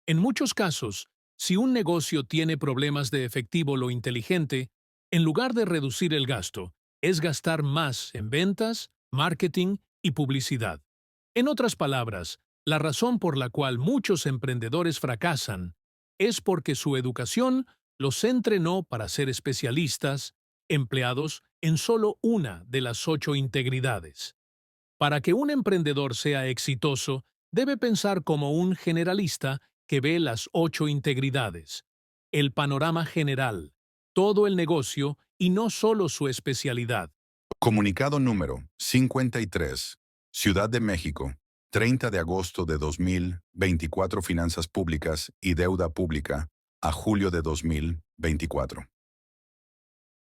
Speaker 7: En muchos casos, si un negocio tiene problemas de efectivo, lo inteligente, en lugar de reducir el gasto, es gastar más en ventas, marketing y publicidad. En otras palabras, la razón por la cual muchos emprendedores fracasan es porque su educación los entrenó para ser especialistas, empleados en solo una de las 8 integridades. Para que un emprendedor sea exitoso, debe pensar como un generalista que ve las 8 integridades, el panorama general, todo el negocio y no solo su especialidad.
Speaker 4: Comunicado número 53, Ciudad de México, 30 de agosto de 2024, Finanzas Públicas y Deuda Pública, a julio de 2024.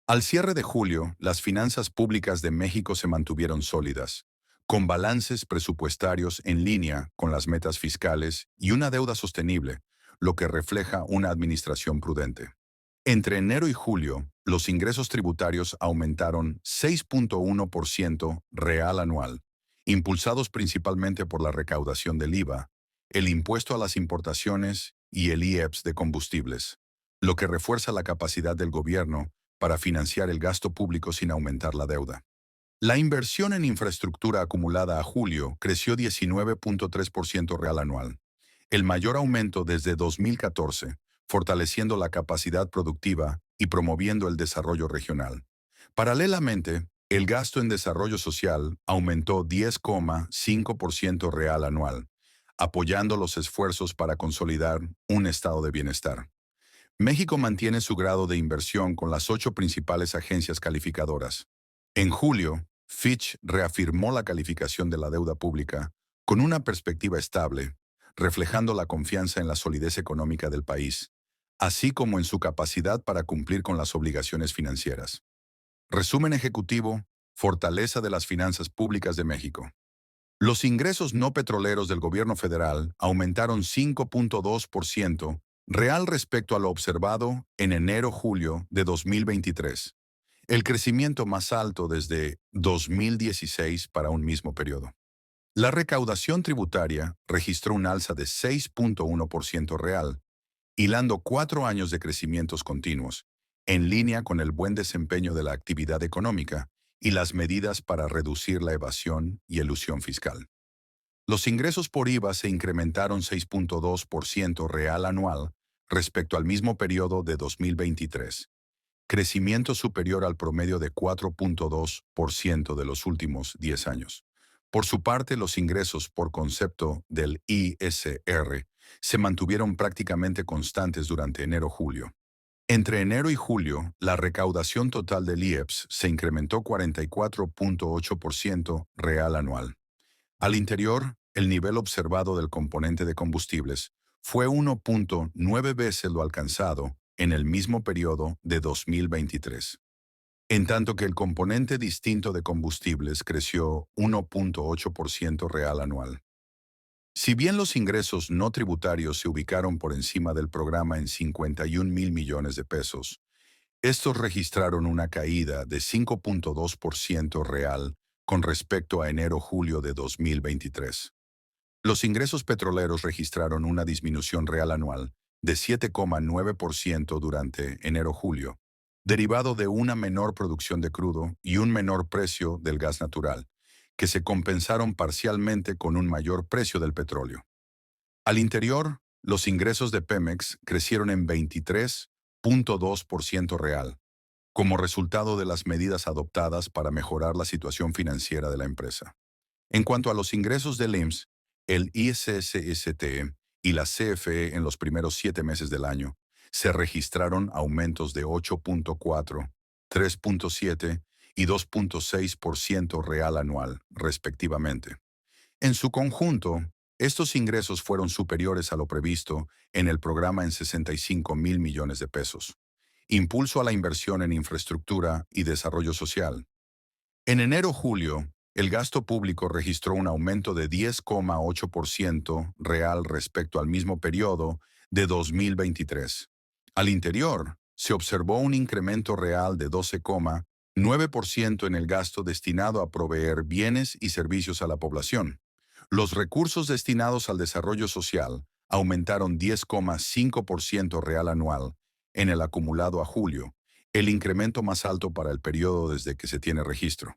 Speaker 4: Al cierre de julio, las finanzas públicas de México se mantuvieron sólidas, con balances presupuestarios en línea con las metas fiscales y una deuda sostenible, lo que refleja una administración prudente. Entre enero y julio, los ingresos tributarios aumentaron 6.1% real anual, impulsados principalmente por la recaudación del IVA, el impuesto a las importaciones y el IEPS de combustibles, lo que refuerza la capacidad del gobierno para financiar el gasto público sin aumentar la deuda. La inversión en infraestructura acumulada a julio creció 19.3% real anual, el mayor aumento desde 2014, fortaleciendo la capacidad productiva y promoviendo el desarrollo regional. Paralelamente, el gasto en desarrollo social aumentó 10,5% real anual, apoyando los esfuerzos para consolidar un estado de bienestar. México mantiene su grado de inversión con las 8 principales agencias calificadoras. En julio, Fitch reafirmó la calificación de la deuda pública con una perspectiva estable, reflejando la confianza en la solidez económica del país, así como en su capacidad para cumplir con las obligaciones financieras. Resumen ejecutivo: fortaleza de las finanzas públicas de México. Los ingresos no petroleros del gobierno federal aumentaron 5.2% real respecto a lo observado en enero-julio de 2023, el crecimiento más alto desde 2016 para un mismo periodo. La recaudación tributaria registró un alza de 6.1% real, hilando 4 años de crecimientos continuos, en línea con el buen desempeño de la actividad económica y las medidas para reducir la evasión y elusión fiscal. Los ingresos por IVA se incrementaron 6.2% real anual respecto al mismo periodo de 2023, crecimiento superior al promedio de 4.2% de los últimos 10 años. Por su parte, los ingresos por concepto del ISR se mantuvieron prácticamente constantes durante enero-julio. Entre enero y julio, la recaudación total del IEPS se incrementó 44.8% real anual. Al interior, el nivel observado del componente de combustibles fue 1.9 veces lo alcanzado en el mismo periodo de 2023, en tanto que el componente distinto de combustibles creció 1.8% real anual. Si bien los ingresos no tributarios se ubicaron por encima del programa en 51,000 millones de pesos, estos registraron una caída de 5.2% real con respecto a enero-julio de 2023. Los ingresos petroleros registraron una disminución real anual de 7,9% durante enero-julio, derivado de una menor producción de crudo y un menor precio del gas natural, que se compensaron parcialmente con un mayor precio del petróleo. Al interior, los ingresos de Pemex crecieron en 23.2% real, como resultado de las medidas adoptadas para mejorar la situación financiera de la empresa. En cuanto a los ingresos del IMSS, el ISSSTE y la CFE en los primeros 7 meses del año, se registraron aumentos de 8.4, 3.7 y 2.6% real anual, respectivamente. En su conjunto, estos ingresos fueron superiores a lo previsto en el programa en 65,000 millones de pesos. Impulso a la inversión en infraestructura y desarrollo social. En enero-julio, el gasto público registró un aumento de 10,8% real respecto al mismo periodo de 2023. Al interior, se observó un incremento real de 12,9% en el gasto destinado a proveer bienes y servicios a la población. Los recursos destinados al desarrollo social aumentaron 10,5% real anual en el acumulado a julio, el incremento más alto para el periodo desde que se tiene registro.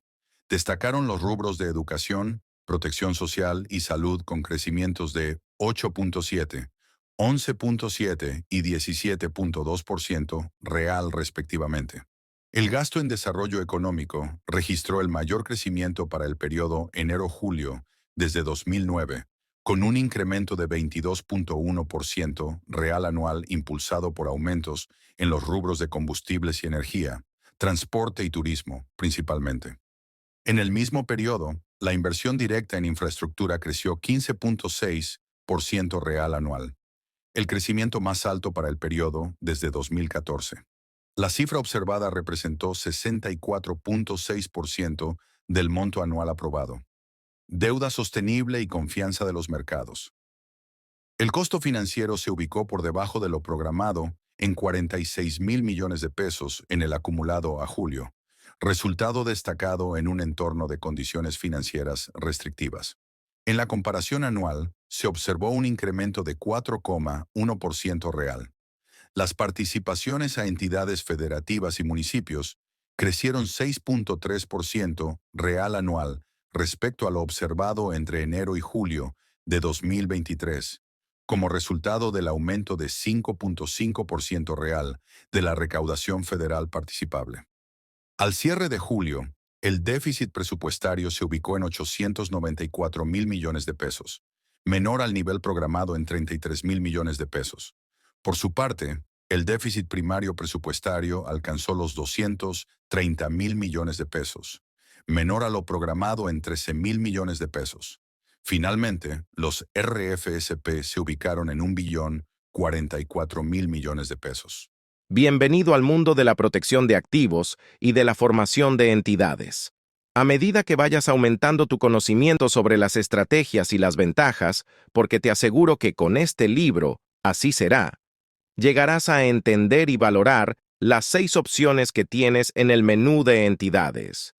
Speaker 4: Destacaron los rubros de educación, protección social y salud con crecimientos de 8.7, 11.7 y 17.2% real respectivamente. El gasto en desarrollo económico registró el mayor crecimiento para el periodo enero-julio desde 2009, con un incremento de 22.1% real anual impulsado por aumentos en los rubros de combustibles y energía, transporte y turismo, principalmente. En el mismo periodo, la inversión directa en infraestructura creció 15.6% real anual, el crecimiento más alto para el periodo desde 2014. La cifra observada representó 64.6% del monto anual aprobado. Deuda sostenible y confianza de los mercados. El costo financiero se ubicó por debajo de lo programado en 46,000 millones de pesos en el acumulado a julio, resultado destacado en un entorno de condiciones financieras restrictivas. En la comparación anual, se observó un incremento de 4,1% real. Las participaciones a entidades federativas y municipios crecieron 6.3% real anual respecto a lo observado entre enero y julio de 2023, como resultado del aumento de 5.5% real de la recaudación federal participable. Al cierre de julio, el déficit presupuestario se ubicó en 894,000 millones de pesos, menor al nivel programado en 33,000 millones de pesos. Por su parte, el déficit primario presupuestario alcanzó los 230,000 millones de pesos, menor a lo programado en 13,000 millones de pesos. Finalmente, los RFSP se ubicaron en 1,044,000 millones de pesos.
Speaker 6: Bienvenido al mundo de la protección de activos y de la formación de entidades. A medida que vayas aumentando tu conocimiento sobre las estrategias y las ventajas, porque te aseguro que con este libro, así será, llegarás a entender y valorar las 6 opciones que tienes en el menú de entidades.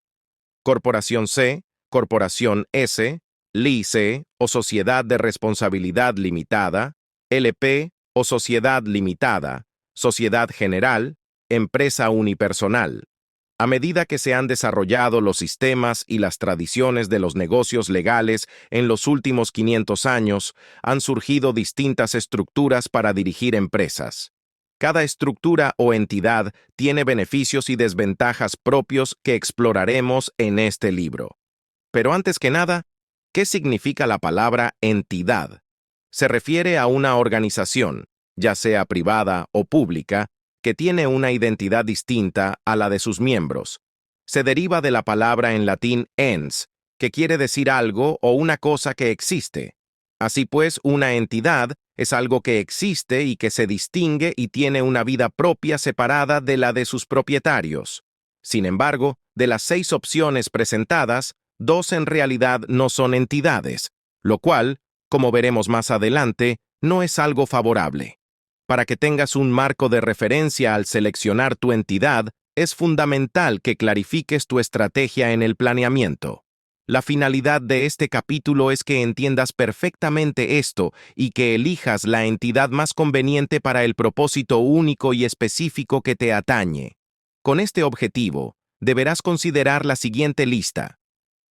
Speaker 6: Corporación C, Corporación S, LIC o Sociedad de Responsabilidad Limitada, LP, o sociedad limitada, sociedad general, empresa unipersonal. A medida que se han desarrollado los sistemas y las tradiciones de los negocios legales en los últimos 500 años, han surgido distintas estructuras para dirigir empresas. Cada estructura o entidad tiene beneficios y desventajas propios que exploraremos en este libro. Pero antes que nada, ¿qué significa la palabra entidad? Se refiere a una organización, ya sea privada o pública, que tiene una identidad distinta a la de sus miembros. Se deriva de la palabra en latín ens, que quiere decir algo o una cosa que existe. Así pues, una entidad es algo que existe y que se distingue y tiene una vida propia separada de la de sus propietarios. Sin embargo, de las 6 opciones presentadas, 2 en realidad no son entidades, lo cual, como veremos más adelante, no es algo favorable. Para que tengas un marco de referencia al seleccionar tu entidad, es fundamental que clarifiques tu estrategia en el planeamiento. La finalidad de este capítulo es que entiendas perfectamente esto y que elijas la entidad más conveniente para el propósito único y específico que te atañe. Con este objetivo, deberás considerar la siguiente lista: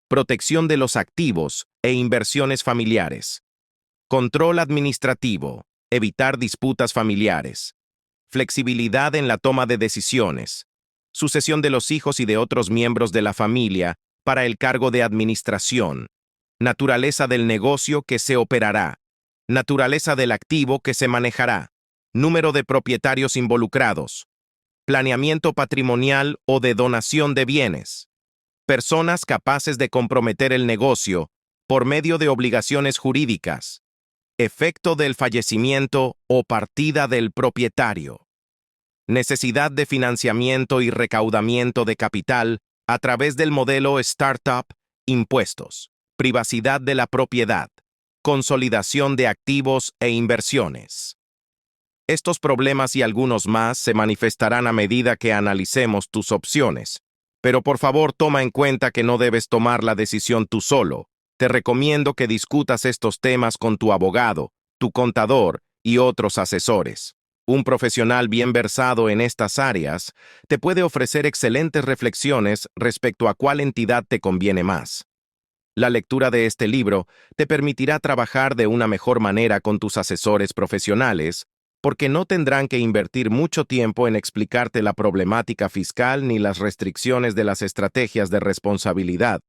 Speaker 6: protección de los activos e inversiones familiares, control administrativo, evitar disputas familiares, flexibilidad en la toma de decisiones, sucesión de los hijos y de otros miembros de la familia para el cargo de administración, naturaleza del negocio que se operará, naturaleza del activo que se manejará, número de propietarios involucrados, planeamiento patrimonial o de donación de bienes, personas capaces de comprometer el negocio por medio de obligaciones jurídicas, efecto del fallecimiento o partida del propietario, necesidad de financiamiento y recaudamiento de capital a través del modelo Startup, impuestos, privacidad de la propiedad, consolidación de activos e inversiones. Estos problemas y algunos más se manifestarán a medida que analicemos tus opciones, pero por favor toma en cuenta que no debes tomar la decisión tú solo. Te recomiendo que discutas estos temas con tu abogado, tu contador y otros asesores. Un profesional bien versado en estas áreas te puede ofrecer excelentes reflexiones respecto a cuál entidad te conviene más. La lectura de este libro te permitirá trabajar de una mejor manera con tus asesores profesionales, porque no tendrán que invertir mucho tiempo en explicarte la problemática fiscal ni las restricciones de las estrategias de responsabilidad.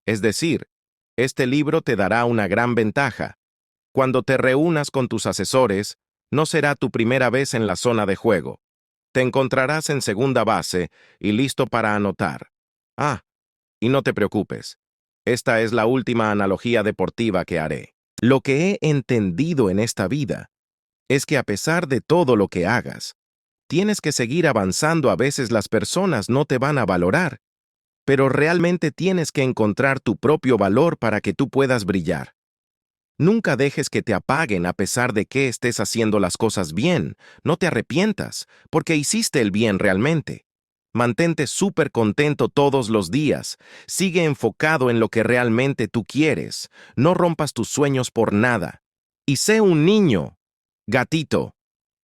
Speaker 6: Es decir, este libro te dará una gran ventaja. Cuando te reúnas con tus asesores, no será tu primera vez en la zona de juego. Te encontrarás en segunda base y listo para anotar. Y no te preocupes. Esta es la última analogía deportiva que haré. Lo que he entendido en esta vida es que a pesar de todo lo que hagas, tienes que seguir avanzando. A veces las personas no te van a valorar, pero realmente tienes que encontrar tu propio valor para que tú puedas brillar. Nunca dejes que te apaguen a pesar de que estés haciendo las cosas bien. No te arrepientas, porque hiciste el bien realmente. Mantente súper contento todos los días. Sigue enfocado en lo que realmente tú quieres. No rompas tus sueños por nada. Y sé un niño. Gatito.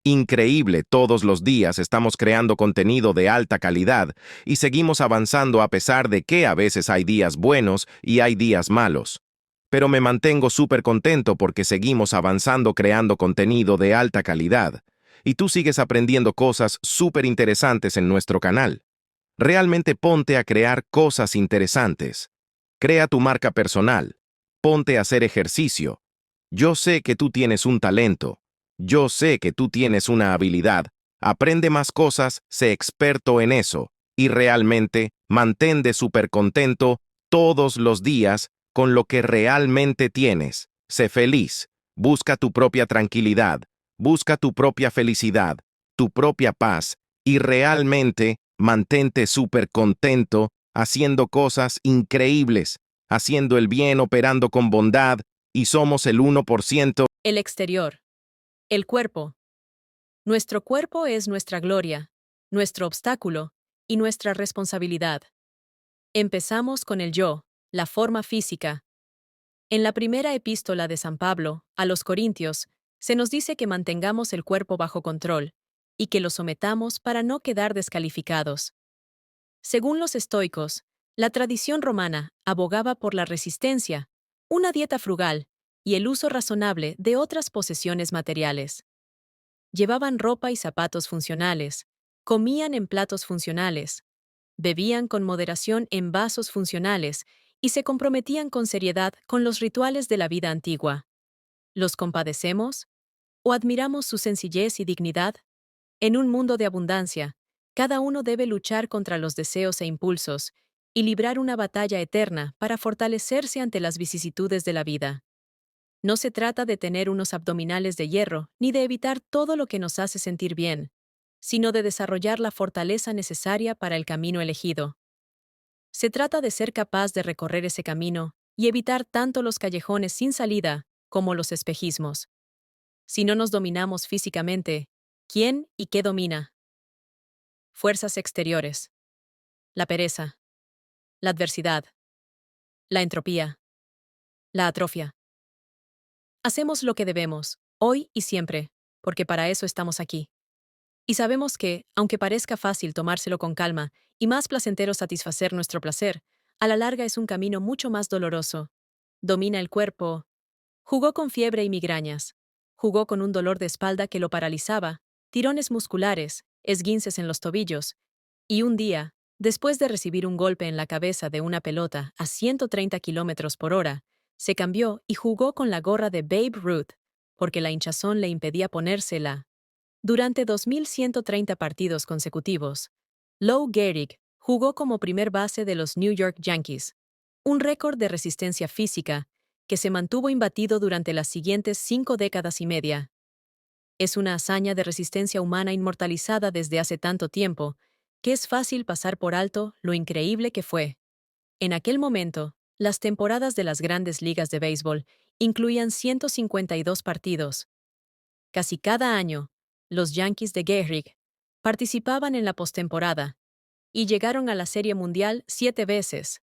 Speaker 6: Increíble, todos los días estamos creando contenido de alta calidad y seguimos avanzando a pesar de que a veces hay días buenos y hay días malos. Pero me mantengo súper contento porque seguimos avanzando creando contenido de alta calidad y tú sigues aprendiendo cosas súper interesantes en nuestro canal. Realmente ponte a crear cosas interesantes. Crea tu marca personal. Ponte a hacer ejercicio. Yo sé que tú tienes un talento. Yo sé que tú tienes una habilidad. Aprende más cosas, sé experto en eso. Y realmente, mantente súper contento todos los días con lo que realmente tienes. Sé feliz. Busca tu propia tranquilidad. Busca tu propia felicidad, tu propia paz. Y realmente, mantente súper contento haciendo cosas increíbles, haciendo el bien, operando con bondad. Y somos el 1%.
Speaker 8: El exterior. El cuerpo. Nuestro cuerpo es nuestra gloria, nuestro obstáculo y nuestra responsabilidad. Empezamos con el yo, la forma física. En la primera epístola de San Pablo, a los Corintios, Se nos dice que mantengamos el cuerpo bajo control y que lo sometamos para no quedar descalificados. Según los estoicos, la tradición romana abogaba por la resistencia, una dieta frugal y el uso razonable de otras posesiones materiales. Llevaban ropa y zapatos funcionales, comían en platos funcionales, bebían con moderación en vasos funcionales y se comprometían con seriedad con los rituales de la vida antigua. ¿Los compadecemos? ¿O admiramos su sencillez y dignidad? En un mundo de abundancia, cada uno debe luchar contra los deseos e impulsos y librar una batalla eterna para fortalecerse ante las vicisitudes de la vida. No se trata de tener unos abdominales de hierro ni de evitar todo lo que nos hace sentir bien, sino de desarrollar la fortaleza necesaria para el camino elegido. Se trata de ser capaz de recorrer ese camino y evitar tanto los callejones sin salida como los espejismos. Si no nos dominamos físicamente, ¿quién y qué domina? Fuerzas exteriores. La pereza. La adversidad. La entropía. La atrofia. Hacemos lo que debemos, hoy y siempre, porque para eso estamos aquí. Y sabemos que, aunque parezca fácil tomárselo con calma y más placentero satisfacer nuestro placer, a la larga es un camino mucho más doloroso. Domina el cuerpo. Jugó con fiebre y migrañas. Jugó con un dolor de espalda que lo paralizaba, tirones musculares, esguinces en los tobillos. Y un día, después de recibir un golpe en la cabeza de una pelota a 130 kilómetros por hora, se cambió y jugó con la gorra de Babe Ruth, porque la hinchazón le impedía ponérsela. Durante 2.130 partidos consecutivos, Lou Gehrig jugó como primer base de los New York Yankees, un récord de resistencia física que se mantuvo imbatido durante las siguientes 5 décadas y media. Es una hazaña de resistencia humana inmortalizada desde hace tanto tiempo que es fácil pasar por alto lo increíble que fue. En aquel momento, las temporadas de las grandes ligas de béisbol incluían 152 partidos. Casi cada año, los Yankees de Gehrig participaban en la postemporada y llegaron a la Serie Mundial 7 veces.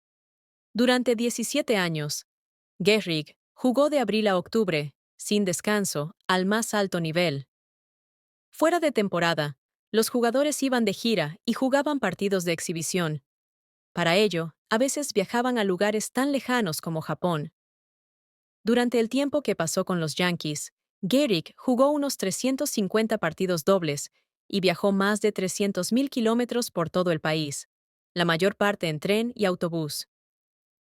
Speaker 8: Durante 17 años, Gehrig jugó de abril a octubre, sin descanso, al más alto nivel. Fuera de temporada, los jugadores iban de gira y jugaban partidos de exhibición. Para ello, a veces viajaban a lugares tan lejanos como Japón. Durante el tiempo que pasó con los Yankees, Gehrig jugó unos 350 partidos dobles y viajó más de 300.000 kilómetros por todo el país, la mayor parte en tren y autobús.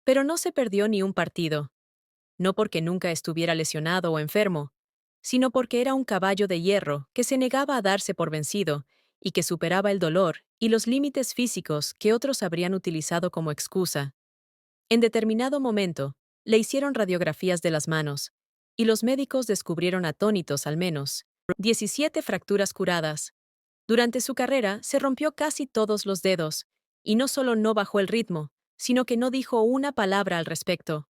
Speaker 8: Pero no se perdió ni un partido. No porque nunca estuviera lesionado o enfermo, sino porque era un caballo de hierro que se negaba a darse por vencido y que superaba el dolor y los límites físicos que otros habrían utilizado como excusa. En determinado momento, le hicieron radiografías de las manos, y los médicos descubrieron atónitos al menos 17 fracturas curadas. Durante su carrera se rompió casi todos los dedos, y no solo no bajó el ritmo, sino que no dijo una palabra al respecto.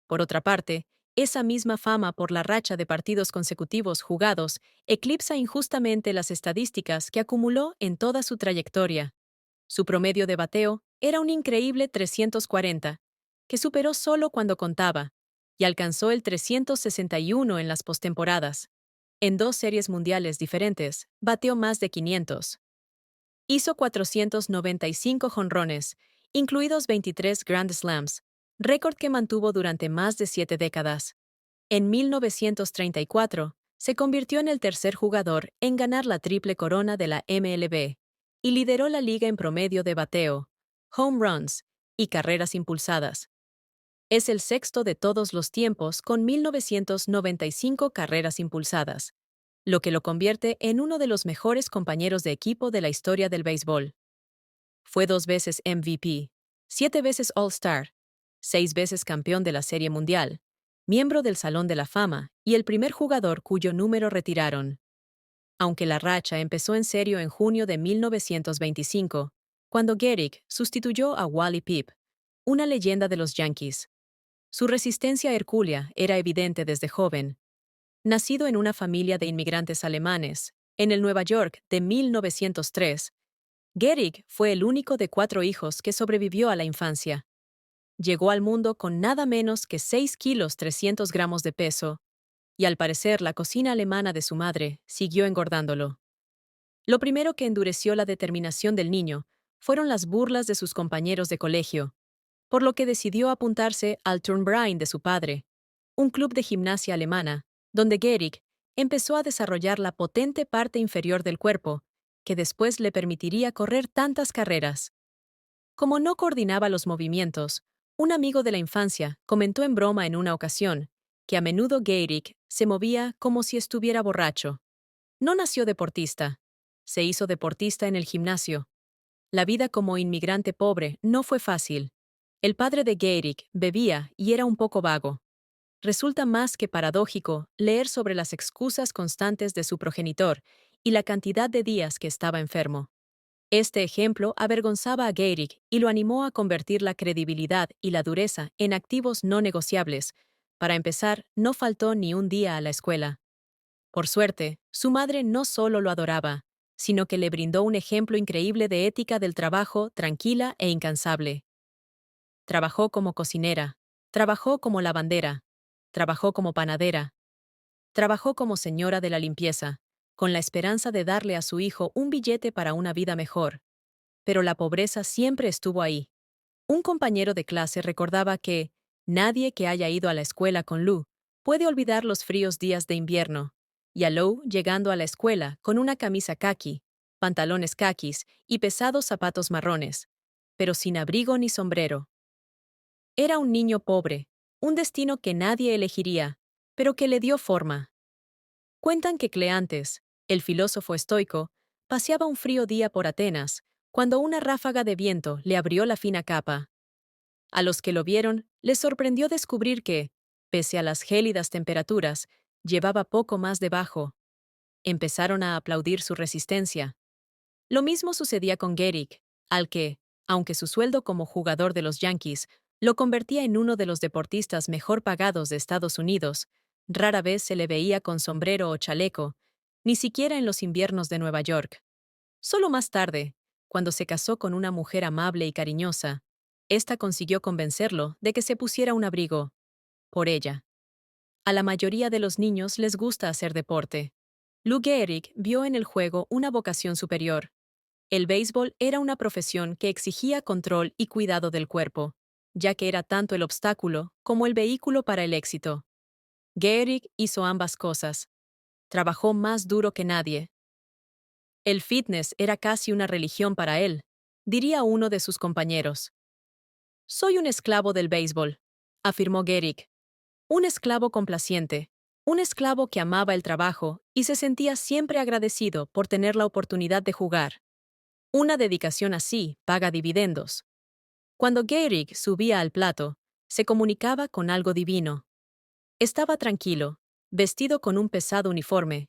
Speaker 8: Por otra parte, esa misma fama por la racha de partidos consecutivos jugados eclipsa injustamente las estadísticas que acumuló en toda su trayectoria. Su promedio de bateo era un increíble 340, que superó solo cuando contaba, y alcanzó el 361 en las postemporadas. En 2 series mundiales diferentes, bateó más de 500. Hizo 495 jonrones, incluidos 23 Grand Slams, récord que mantuvo durante más de 7 décadas. En 1934, se convirtió en el tercer jugador en ganar la triple corona de la MLB y lideró la liga en promedio de bateo, home runs y carreras impulsadas. Es el sexto de todos los tiempos con 1.995 carreras impulsadas, lo que lo convierte en uno de los mejores compañeros de equipo de la historia del béisbol. Fue 2 veces MVP, 7 veces All-Star, 6 veces campeón de la Serie Mundial, miembro del Salón de la Fama y el primer jugador cuyo número retiraron. Aunque la racha empezó en serio en junio de 1925, cuando Gehrig sustituyó a Wally Pipp, una leyenda de los Yankees. Su resistencia hercúlea era evidente desde joven. Nacido en una familia de inmigrantes alemanes, en el Nueva York de 1903, Gehrig fue el único de 4 hijos que sobrevivió a la infancia. Llegó al mundo con nada menos que 6 kilos 300 gramos de peso y al parecer la cocina alemana de su madre siguió engordándolo. Lo primero que endureció la determinación del niño fueron las burlas de sus compañeros de colegio, por lo que decidió apuntarse al Turnverein de su padre, un club de gimnasia alemana, donde Gehrig empezó a desarrollar la potente parte inferior del cuerpo, que después le permitiría correr tantas carreras. Como no coordinaba los movimientos, un amigo de la infancia comentó en broma en una ocasión que a menudo Gehrig se movía como si estuviera borracho. No nació deportista, se hizo deportista en el gimnasio. La vida como inmigrante pobre no fue fácil. El padre de Gehrig bebía y era un poco vago. Resulta más que paradójico leer sobre las excusas constantes de su progenitor y la cantidad de días que estaba enfermo. Este ejemplo avergonzaba a Gehrig y lo animó a convertir la credibilidad y la dureza en activos no negociables. Para empezar, no faltó ni un día a la escuela. Por suerte, su madre no solo lo adoraba, sino que le brindó un ejemplo increíble de ética del trabajo tranquila e incansable. Trabajó como cocinera, trabajó como lavandera, trabajó como panadera, trabajó como señora de la limpieza, con la esperanza de darle a su hijo un billete para una vida mejor. Pero la pobreza siempre estuvo ahí. Un compañero de clase recordaba que nadie que haya ido a la escuela con Lou puede olvidar los fríos días de invierno, y a Lou llegando a la escuela con una camisa caqui, pantalones caquis y pesados zapatos marrones, pero sin abrigo ni sombrero. Era un niño pobre, un destino que nadie elegiría, pero que le dio forma. Cuentan que Cleantes, el filósofo estoico, paseaba un frío día por Atenas, cuando una ráfaga de viento le abrió la fina capa. A los que lo vieron, les sorprendió descubrir que, pese a las gélidas temperaturas, llevaba poco más debajo. Empezaron a aplaudir su resistencia. Lo mismo sucedía con Gehrig, al que, aunque su sueldo como jugador de los Yankees lo convertía en uno de los deportistas mejor pagados de Estados Unidos, rara vez se le veía con sombrero o chaleco, ni siquiera en los inviernos de Nueva York. Solo más tarde, cuando se casó con una mujer amable y cariñosa, ésta consiguió convencerlo de que se pusiera un abrigo. Por ella. A la mayoría de los niños les gusta hacer deporte. Lou Gehrig vio en el juego una vocación superior. El béisbol era una profesión que exigía control y cuidado del cuerpo, ya que era tanto el obstáculo como el vehículo para el éxito. Gehrig hizo ambas cosas. Trabajó más duro que nadie. El fitness era casi una religión para él, diría uno de sus compañeros. Soy un esclavo del béisbol, afirmó Gehrig. Un esclavo complaciente, un esclavo que amaba el trabajo y se sentía siempre agradecido por tener la oportunidad de jugar. Una dedicación así paga dividendos. Cuando Gehrig subía al plato, se comunicaba con algo divino. Estaba tranquilo, vestido con un pesado uniforme,